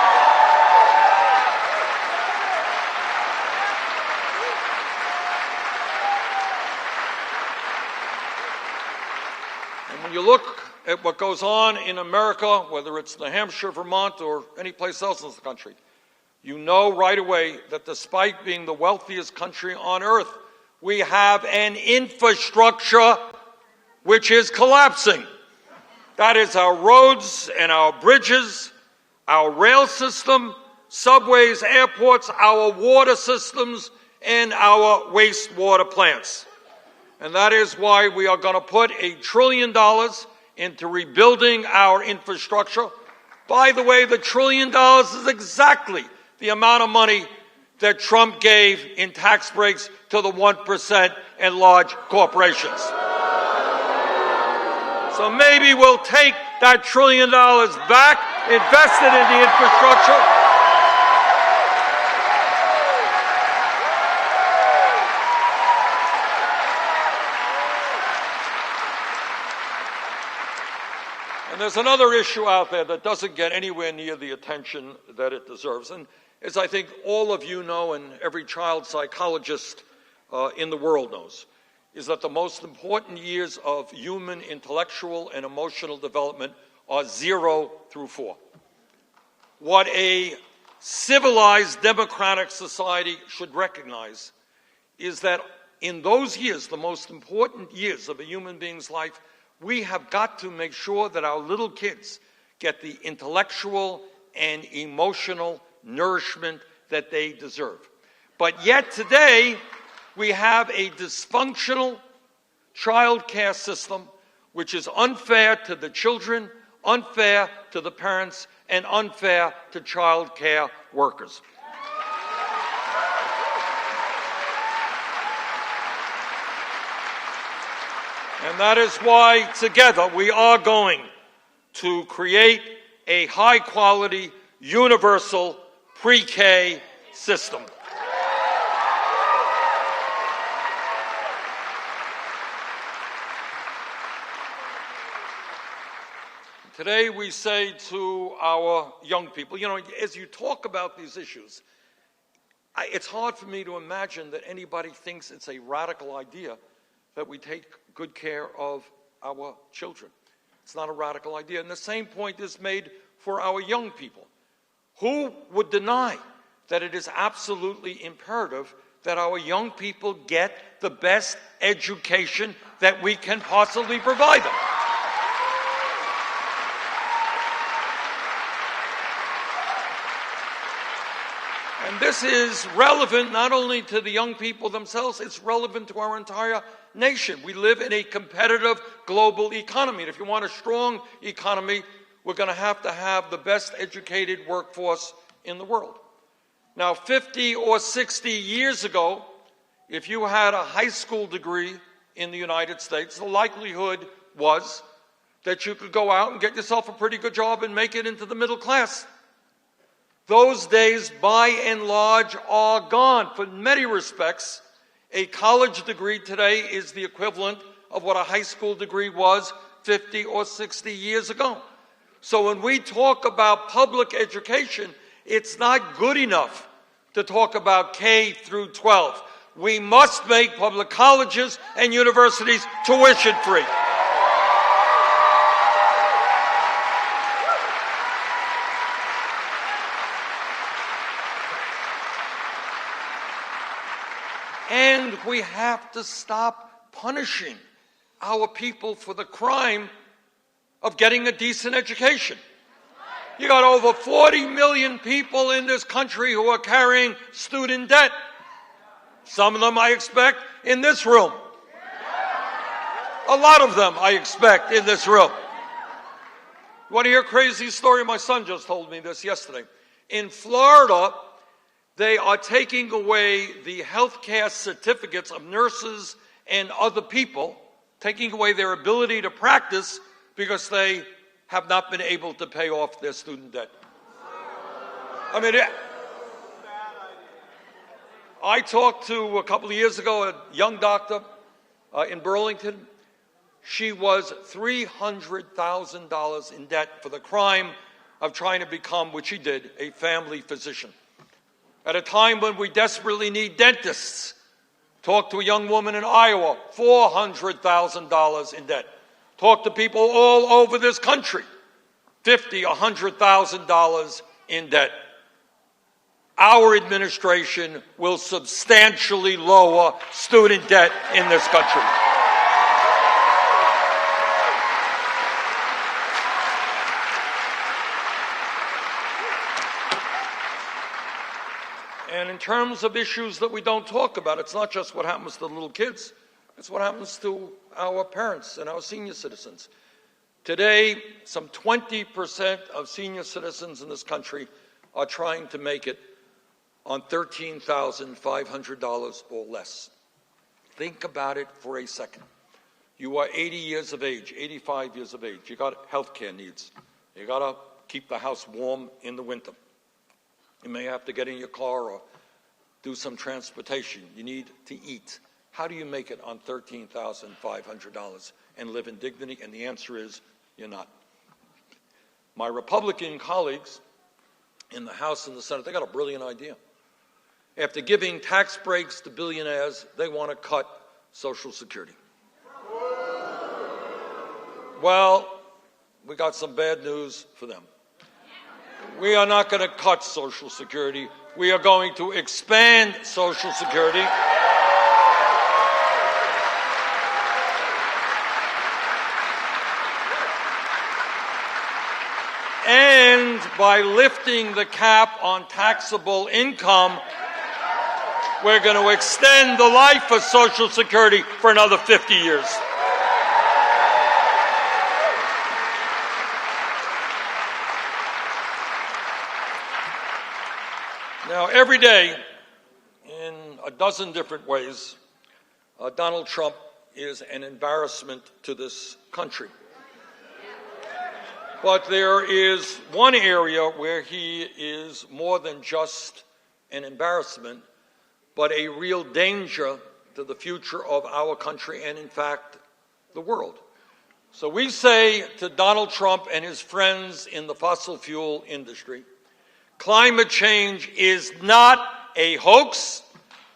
And when you look at what goes on in America, whether it's New Hampshire, Vermont, or any place else in the country, you know right away that despite being the wealthiest country on earth, we have an infrastructure which is collapsing. That is our roads and our bridges, our rail system, subways, airports, our water systems, and our wastewater plants. And that is why we are going to put $1 trillion into rebuilding our infrastructure. By the way, the $1 trillion is exactly the amount of money that Trump gave in tax breaks to the 1% and large corporations. So maybe we'll take that $1 trillion back, invest it in the infrastructure. And there's another issue out there that doesn't get anywhere near the attention that it deserves. And as I think all of you know, and every child psychologist in the world knows, is that the most important years of human intellectual and emotional development are 0 through 4. What a civilized democratic society should recognize is that in those years, the most important years of a human being's life, we have got to make sure that our little kids get the intellectual and emotional nourishment that they deserve. But yet today, we have a dysfunctional child care system which is unfair to the children, unfair to the parents, and unfair to child care workers. And that is why together we are going to create a high-quality, universal pre-K system. Today we say to our young people, as you talk about these issues, it's hard for me to imagine that anybody thinks it's a radical idea that we take good care of our children. It's not a radical idea. And the same point is made for our young people. Who would deny that it is absolutely imperative that our young people get the best education that we can possibly provide them? And this is relevant not only to the young people themselves, it's relevant to our entire nation. We live in a competitive global economy. And if you want a strong economy, we're going to have the best educated workforce in the world. Now, 50 or 60 years ago, if you had a high school degree in the United States, the likelihood was that you could go out and get yourself a pretty good job and make it into the middle class. Those days, by and large, are gone. For many respects, a college degree today is the equivalent of what a high school degree was 50 or 60 years ago. So when we talk about public education, it's not good enough to talk about K through 12. We must make public colleges and universities tuition-free. And we have to stop punishing our people for the crime of getting a decent education. You got over 40 million people in this country who are carrying student debt. Some of them, I expect, in this room. A lot of them, I expect, in this room. You want to hear a crazy story? My son just told me this yesterday. In Florida, they are taking away the health care certificates of nurses and other people, taking away their ability to practice because they have not been able to pay off their student debt. I mean, I talked to, a couple of years ago, a young doctor in Burlington. She was $300,000 in debt for the crime of trying to become, which she did, a family physician. At a time when we desperately need dentists. Talked to a young woman in Iowa, $400,000 in debt. Talked to people all over this country, $50,000, $100,000 in debt. Our administration will substantially lower student debt in this country. And in terms of issues that we don't talk about, it's not just what happens to the little kids. It's what happens to our parents and our senior citizens. Today, some 20% of senior citizens in this country are trying to make it on $13,500 or less. Think about it for a second. You are 80 years of age, 85 years of age. You got health care needs. You got to keep the house warm in the winter. You may have to get in your car or do some transportation. You need to eat. How do you make it on $13,500 and live in dignity? And the answer is, you're not. My Republican colleagues in the House and the Senate, they got a brilliant idea. After giving tax breaks to billionaires, they want to cut Social Security. Well, we got some bad news for them. We are not going to cut Social Security. We are going to expand Social Security. by lifting the cap on taxable income, we're going to extend the life of Social Security for another 50 years. Now, every day, in a dozen different ways, Donald Trump is an embarrassment to this country. But there is one area where he is more than just an embarrassment, but a real danger to the future of our country and, in fact, the world. So we say to Donald Trump and his friends in the fossil fuel industry, climate change is not a hoax.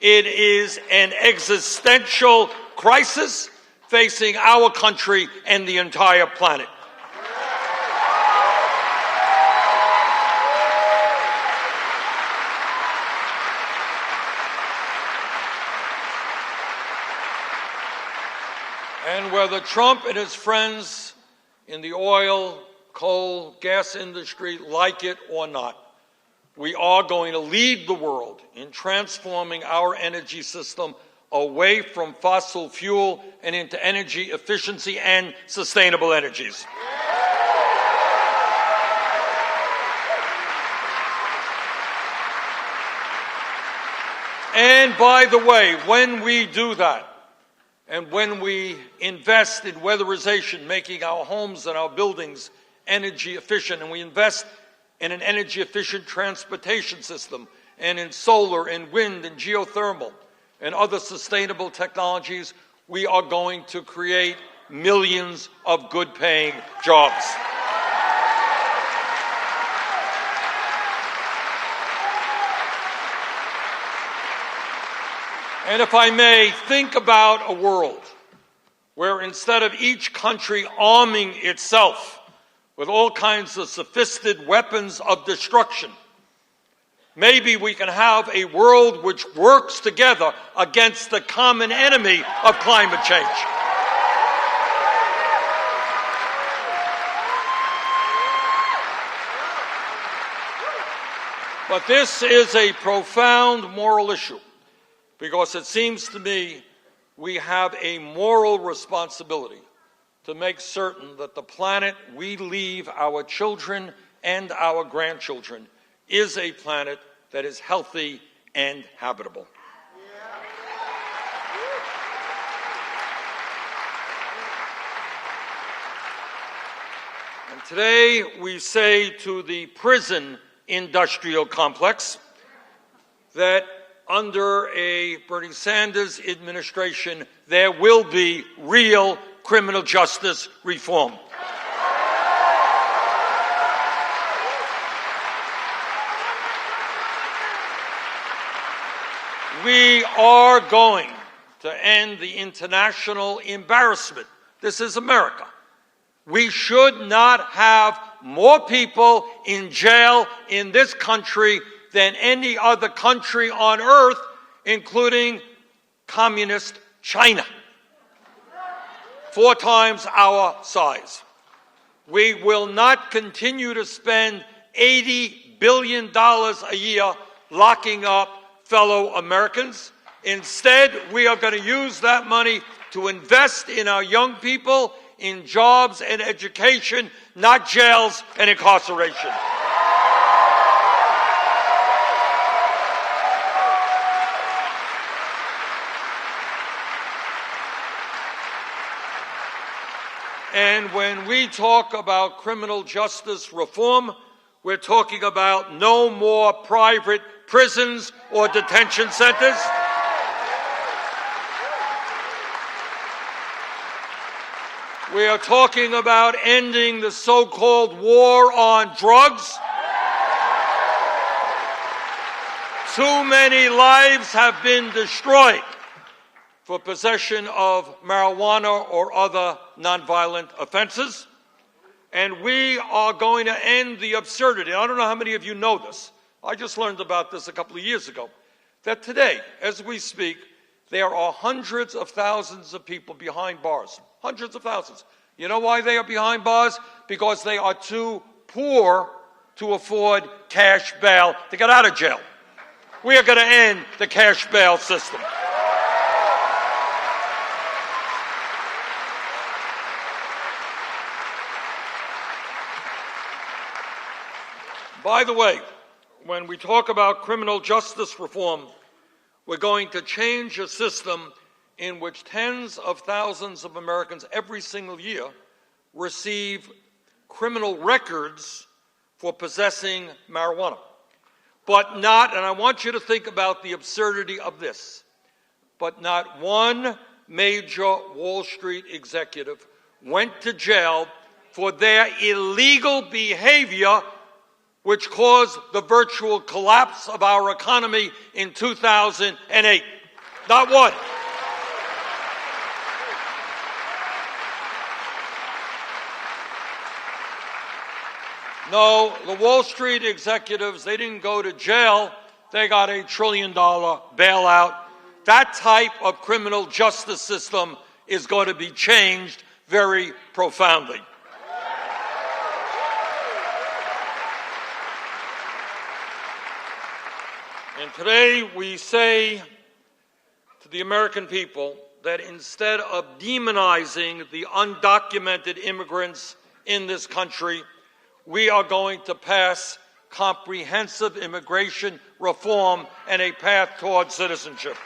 It is an existential crisis facing our country and the entire planet. And whether Trump and his friends in the oil, coal, gas industry like it or not, we are going to lead the world in transforming our energy system away from fossil fuel and into energy efficiency and sustainable energies. And by the way, when we do that, and when we invest in weatherization, making our homes and our buildings energy efficient, and we invest in an energy efficient transportation system, and in solar and wind and geothermal and other sustainable technologies, we are going to create millions of good paying jobs. And if I may, think about a world where instead of each country arming itself with all kinds of sophisticated weapons of destruction, maybe we can have a world which works together against the common enemy of climate change. But this is a profound moral issue, because it seems to me we have a moral responsibility to make certain that the planet we leave our children and our grandchildren is a planet that is healthy and habitable. And today we say to the prison industrial complex that under a Bernie Sanders administration, there will be real criminal justice reform. We are going to end the international embarrassment. This is America. We should not have more people in jail in this country than any other country on earth, including communist China. 4 times our size. We will not continue to spend $80 billion a year locking up fellow Americans. Instead, we are going to use that money to invest in our young people, in jobs and education, not jails and incarceration. And when we talk about criminal justice reform, we're talking about no more private prisons or detention centers. We are talking about ending the so-called war on drugs. Too many lives have been destroyed for possession of marijuana or other nonviolent offenses. And we are going to end the absurdity. I don't know how many of you know this. I just learned about this a couple of years ago. That today, as we speak, there are hundreds of thousands of people behind bars. Hundreds of thousands. You know why they are behind bars? Because they are too poor to afford cash bail to get out of jail. We are going to end the cash bail system. By the way, when we talk about criminal justice reform, we're going to change a system in which tens of thousands of Americans every single year receive criminal records for possessing marijuana. But not, and I want you to think about the absurdity of this, but not one major Wall Street executive went to jail for their illegal behavior which caused the virtual collapse of our economy in 2008. Not one. No, the Wall Street executives, they didn't go to jail. They got $1 trillion bailout. That type of criminal justice system is going to be changed very profoundly. And today we say to the American people that instead of demonizing the undocumented immigrants in this country, we are going to pass comprehensive immigration reform and a path toward citizenship.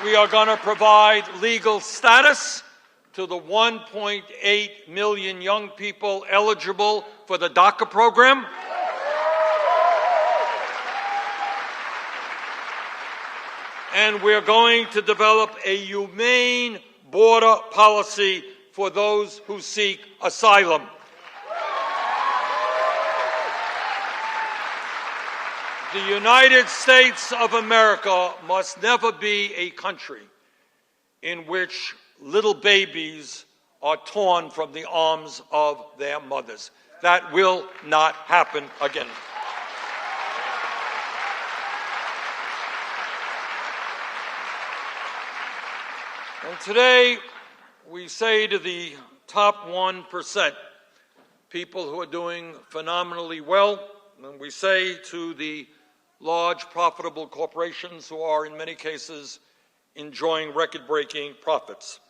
We are going to provide legal status to the 1.8 million young people eligible for the DACA program. And we're going to develop a humane border policy for those who seek asylum. The United States of America must never be a country in which little babies are torn from the arms of their mothers. That will not happen again. And today, we say to the top 1%, people who are doing phenomenally well, and we say to the large profitable corporations who are in many cases enjoying record-breaking profits,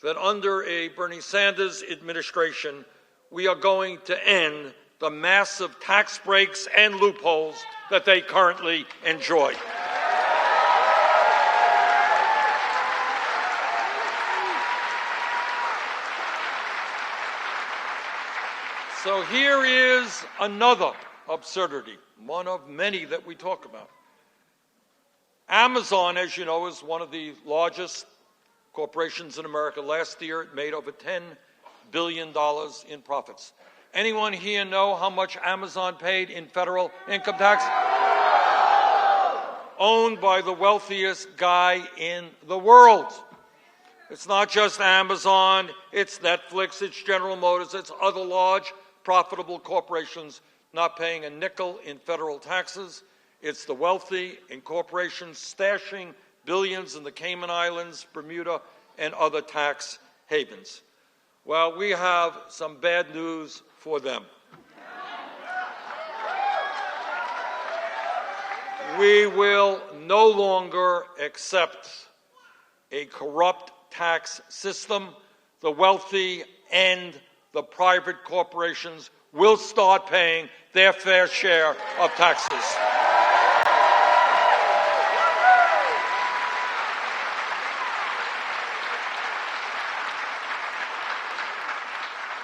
that under a Bernie Sanders administration, we are going to end the massive tax breaks and loopholes that they currently enjoy. So here is another absurdity, one of many that we talk about. Amazon, as you know, is one of the largest corporations in America. Last year, it made over $10 billion in profits. Anyone here know how much Amazon paid in federal income tax? Owned by the wealthiest guy in the world. It's not just Amazon, it's Netflix, it's General Motors, it's other large profitable corporations not paying a nickel in federal taxes. It's the wealthy and corporations stashing billions in the Cayman Islands, Bermuda, and other tax havens. Well, we have some bad news for them. We will no longer accept a corrupt tax system. The wealthy and the private corporations will start paying their fair share of taxes.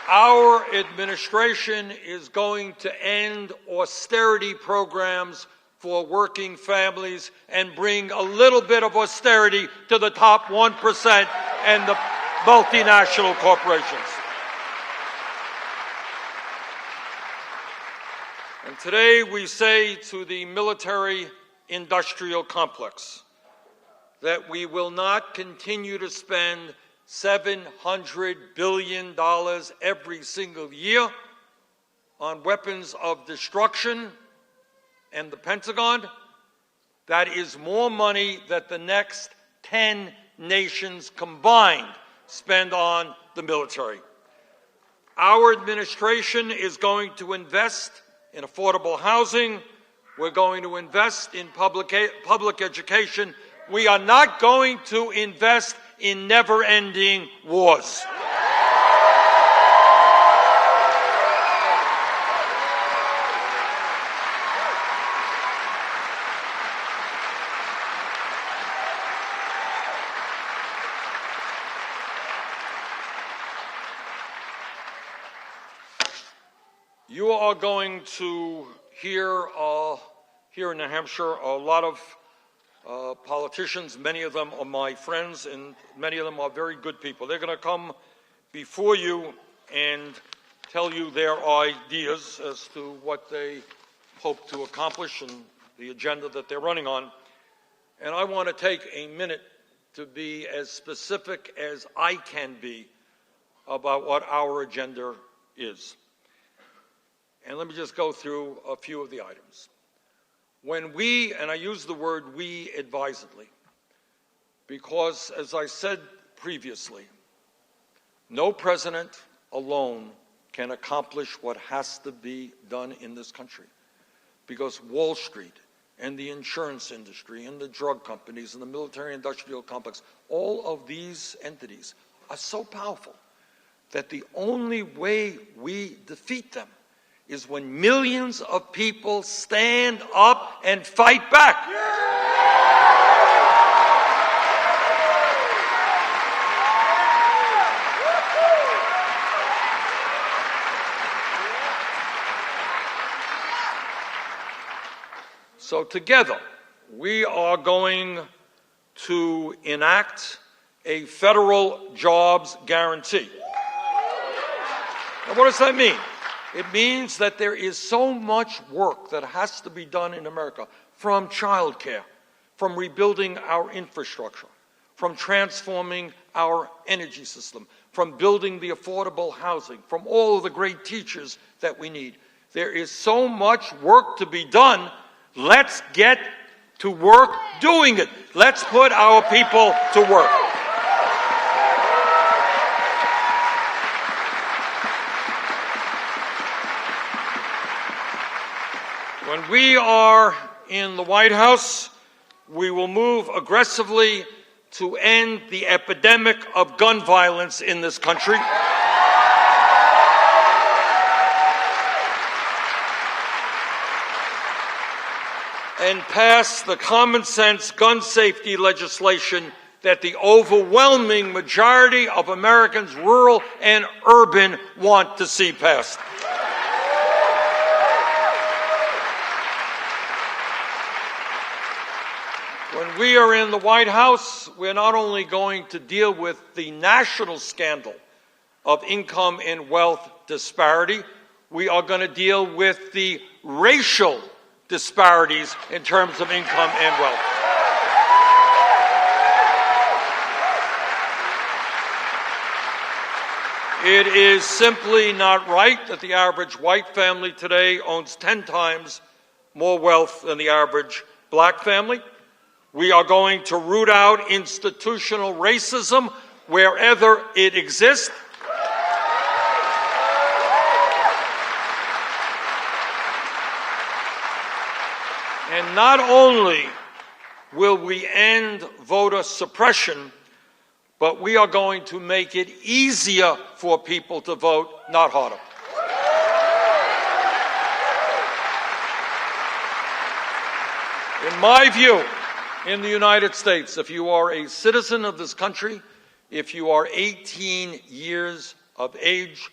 Our administration is going to end austerity programs for working families and bring a little bit of austerity to the top 1% and the multinational corporations. And today we say to the military-industrial complex that we will not continue to spend $700 billion every single year on weapons of destruction and the Pentagon. That is more money than the next 10 nations combined spend on the military. Our administration is going to invest in affordable housing. We're going to invest in public education. We are not going to invest in never-ending wars. You are going to hear here in New Hampshire a lot of politicians. Many of them are my friends, and many of them are very good people. They're going to come before you and tell you their ideas as to what they hope to accomplish and the agenda that they're running on. And I want to take a minute to be as specific as I can be about what our agenda is. And let me just go through a few of the items. When we, and I use the word we advisedly, because as I said previously, no president alone can accomplish what has to be done in this country. Because Wall Street and the insurance industry and the drug companies and the military-industrial complex, all of these entities are so powerful that the only way we defeat them is when millions of people stand up and fight back. So together, we are going to enact a federal jobs guarantee. Now, what does that mean? It means that there is so much work that has to be done in America, from childcare, from rebuilding our infrastructure, from transforming our energy system, from building the affordable housing, from all of the great teachers that we need. There is so much work to be done. Let's get to work doing it. Let's put our people to work. When we are in the White House, we will move aggressively to end the epidemic of gun violence in this country. And pass the common sense gun safety legislation that the overwhelming majority of Americans, rural and urban, want to see passed. When we are in the White House, we're not only going to deal with the national scandal of income and wealth disparity, we are going to deal with the racial disparities in terms of income and wealth. It is simply not right that the average white family today owns 10 times more wealth than the average black family. We are going to root out institutional racism wherever it exists. And not only will we end voter suppression, but we are going to make it easier for people to vote, not harder. In my view, in the United States, if you are a citizen of this country, if you are 18 years of age,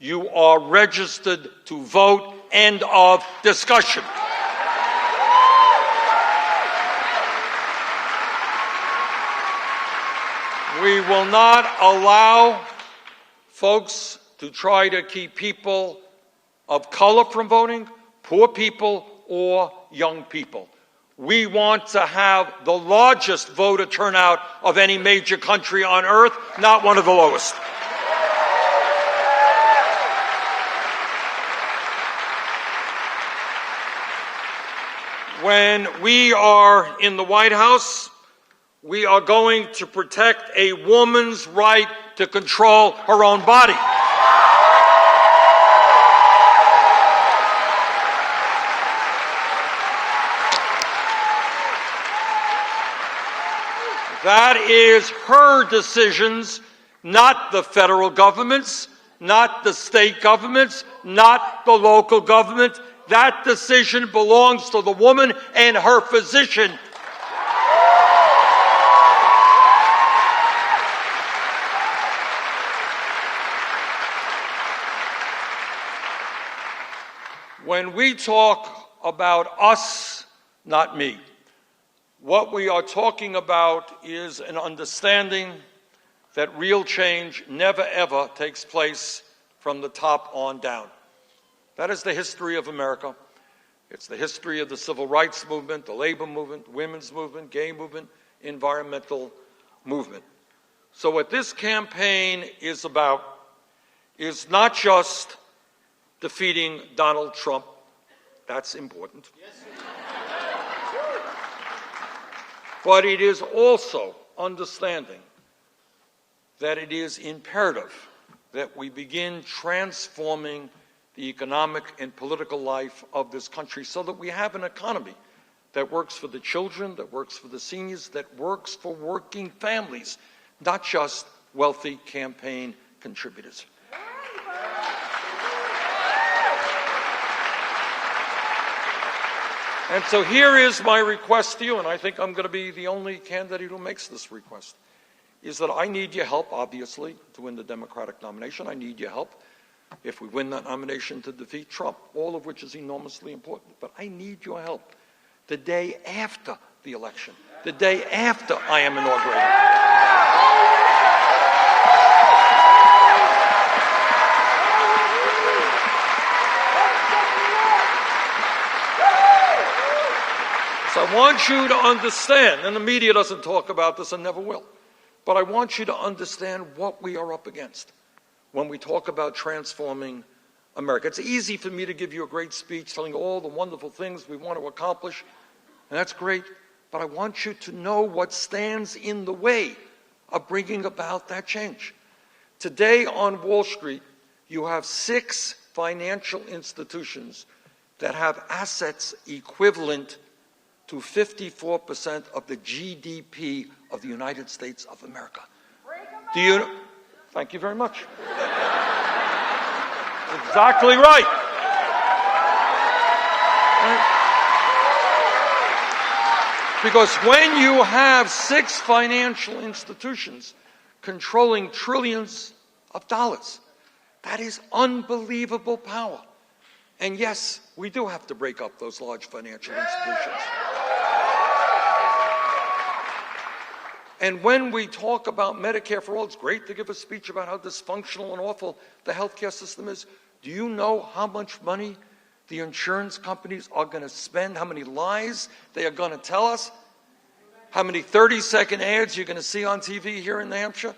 you are registered to vote. End of discussion. We will not allow folks to try to keep people of color from voting, poor people, or young people. We want to have the largest voter turnout of any major country on earth, not one of the lowest. When we are in the White House, we are going to protect a woman's right to control her own body. That is her decisions, not the federal government's, not the state government's, not the local government. That decision belongs to the woman and her physician. When we talk about us, not me, what we are talking about is an understanding that real change never ever takes place from the top on down. That is the history of America. It's the history of the civil rights movement, the labor movement, women's movement, gay movement, environmental movement. So what this campaign is about is not just defeating Donald Trump. That's important. But it is also understanding that it is imperative that we begin transforming the economic and political life of this country so that we have an economy that works for the children, that works for the seniors, that works for working families, not just wealthy campaign contributors. And so here is my request to you, and I think I'm going to be the only candidate who makes this request, is that I need your help, obviously, to win the Democratic nomination. I need your help if we win that nomination to defeat Trump, all of which is enormously important. But I need your help the day after the election, the day after I am inaugurated. So I want you to understand, and the media doesn't talk about this and never will, but I want you to understand what we are up against when we talk about transforming America. It's easy for me to give you a great speech telling all the wonderful things we want to accomplish, and that's great, but I want you to know what stands in the way of bringing about that change. Today on Wall Street, you have 6 financial institutions that have assets equivalent to 54% of the GDP of the United States of America. Do you? Thank you very much. Exactly right. Because when you have 6 financial institutions controlling trillions of dollars, that is unbelievable power. And yes, we do have to break up those large financial institutions. And when we talk about Medicare for all, it's great to give a speech about how dysfunctional and awful the healthcare system is. Do you know how much money the insurance companies are going to spend, how many lies they are going to tell us, how many 30-second ads you're going to see on TV here in New Hampshire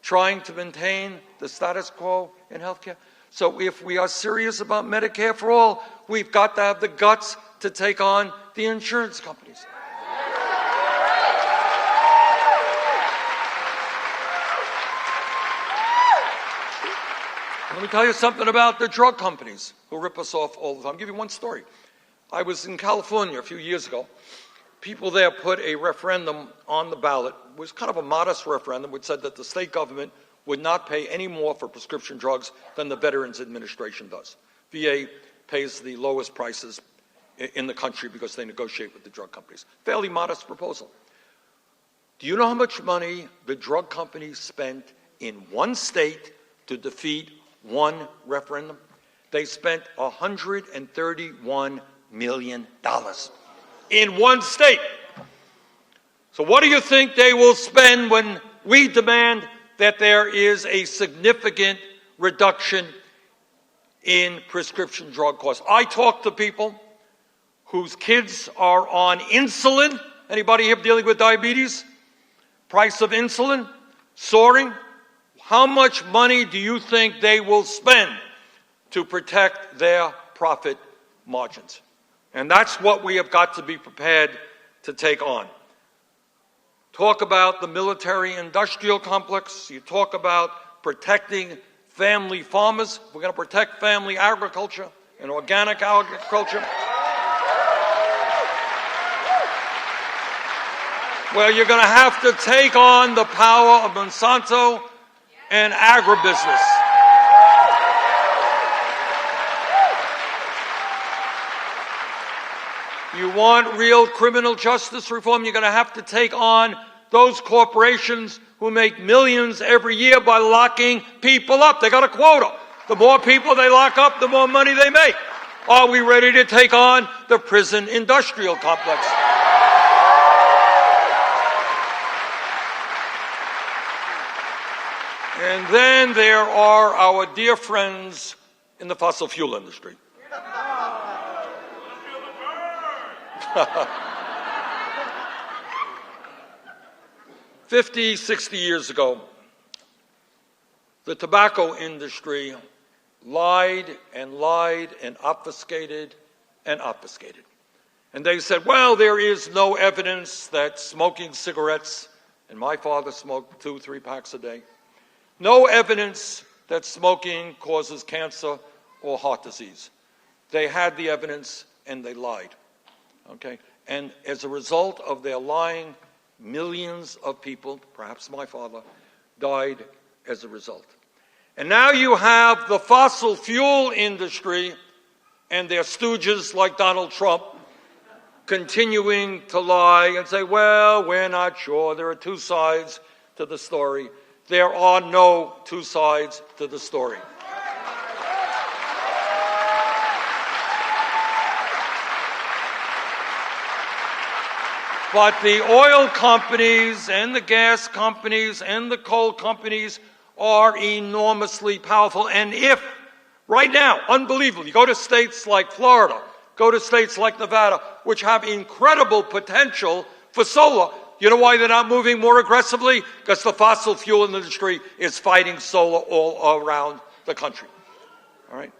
trying to maintain the status quo in healthcare? So if we are serious about Medicare for all, we've got to have the guts to take on the insurance companies. Let me tell you something about the drug companies who rip us off all the time. I'll give you one story. I was in California a few years ago. People there put a referendum on the ballot. It was kind of a modest referendum which said that the state government would not pay any more for prescription drugs than the Veterans Administration does. VA pays the lowest prices in the country because they negotiate with the drug companies. Fairly modest proposal. Do you know how much money the drug companies spent in one state to defeat one referendum? They spent $131 million in one state. So what do you think they will spend when we demand that there is a significant reduction in prescription drug costs? I talk to people whose kids are on insulin. Anybody here dealing with diabetes? Price of insulin soaring. How much money do you think they will spend to protect their profit margins? And that's what we have got to be prepared to take on. talk about the military-industrial complex. You talk about protecting family farmers. We're going to protect family agriculture and organic agriculture. Well, you're going to have to take on the power of Monsanto and agribusiness. You want real criminal justice reform, you're going to have to take on those corporations who make millions every year by locking people up. They got a quota. The more people they lock up, the more money they make. Are we ready to take on the prison industrial complex? And then there are our dear friends in the fossil fuel industry. 50, 60 years ago, the tobacco industry lied and lied and obfuscated and obfuscated. And they said, well, there is no evidence that smoking cigarettes, and my father smoked 2-3 packs a day, no evidence that smoking causes cancer or heart disease. They had the evidence and they lied. Okay? And as a result of their lying, millions of people, perhaps my father, died as a result. And now you have the fossil fuel industry and their stooges like Donald Trump continuing to lie and say, well, we're not sure. There are two sides to the story. There are no two sides to the story. But the oil companies and the gas companies and the coal companies are enormously powerful. And if, right now, unbelievably, go to states like Florida, go to states like Nevada, which have incredible potential for solar, you know why they're not moving more aggressively? Because the fossil fuel industry is fighting solar all around the country. All right?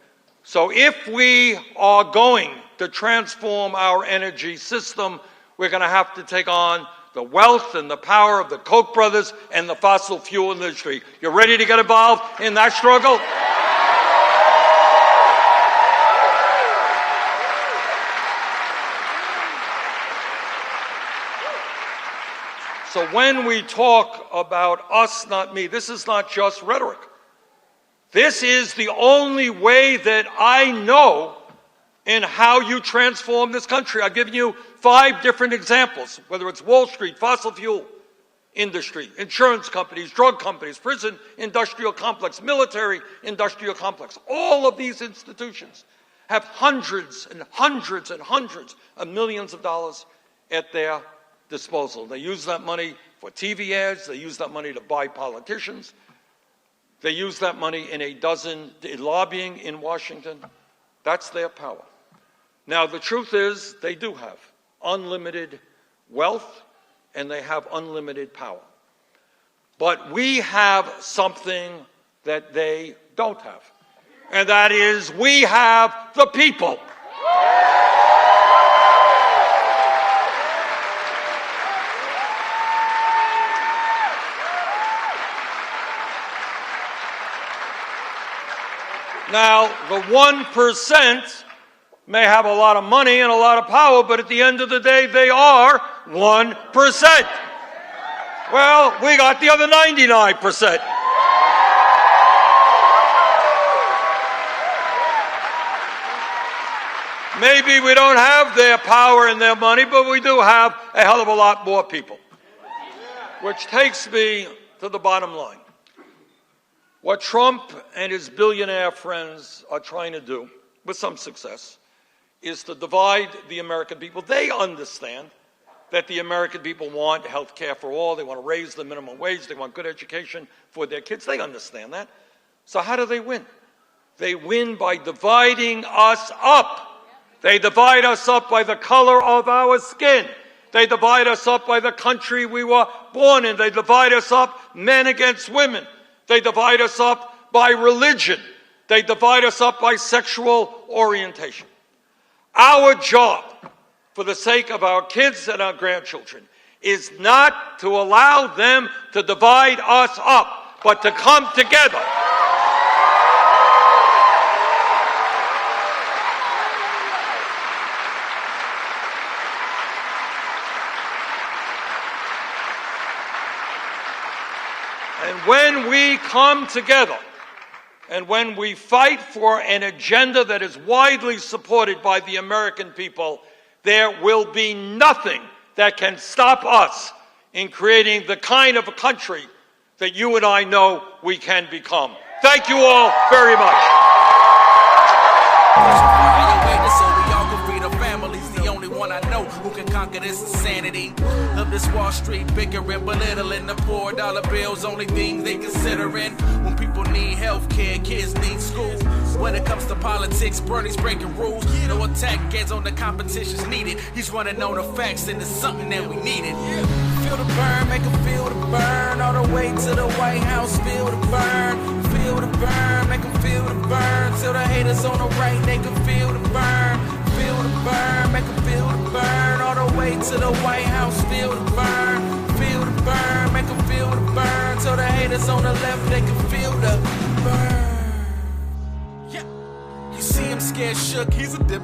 So if we are going to transform our energy system, we're going to have to take on the wealth and the power of the Koch brothers and the fossil fuel industry. You ready to get involved in that struggle? So when we talk about us, not me, this is not just rhetoric. This is the only way that I know in how you transform this country. I've given you 5 different examples, whether it's Wall Street, fossil fuel industry, insurance companies, drug companies, prison industrial complex, military industrial complex. All of these institutions have hundreds and hundreds and hundreds of millions of dollars at their disposal. They use that money for TV ads. They use that money to buy politicians. They use that money in lobbying in Washington. That's their power. Now, the truth is they do have unlimited wealth and they have unlimited power. But we have something that they don't have. And that is we have the people. Now, the 1% may have a lot of money and a lot of power, but at the end of the day, they are 1%. Well, we got the other 99%. Maybe we don't have their power and their money, but we do have a hell of a lot more people. Which takes me to the bottom line. What Trump and his billionaire friends are trying to do, with some success, is to divide the American people. They understand that the American people want health care for all. They want to raise the minimum wage. They want good education for their kids. They understand that. So how do they win? They win by dividing us up. They divide us up by the color of our skin. They divide us up by the country we were born in. They divide us up men against women. They divide us up by religion. They divide us up by sexual orientation. Our job, for the sake of our kids and our grandchildren, is not to allow them to divide us up, but to come together. And when we come together, and when we fight for an agenda that is widely supported by the American people, there will be nothing that can stop us in creating the kind of a country that you and I know we can become. Thank you all very much. The only one I know who can conquer this insanity of this Wall Street bickering, belittling the poor. Dollar bills, only thing they considering. When people need health care, kids need school. When it comes to politics, Bernie's breaking rules. No attack gets on the competition's needed. He's running on the facts, and it's something that we needed. Feel the burn, make them feel the burn. All the way to the White House, feel the burn. Feel the burn, make them feel the burn. Till the haters on the right, they can feel the burn. Feel the burn, make them feel the burn. All the way to the White House, feel the burn. Feel the burn, make them feel the burn. Till the haters on the left, they can feel the burn. Yeah. You see him scared, shook, he's a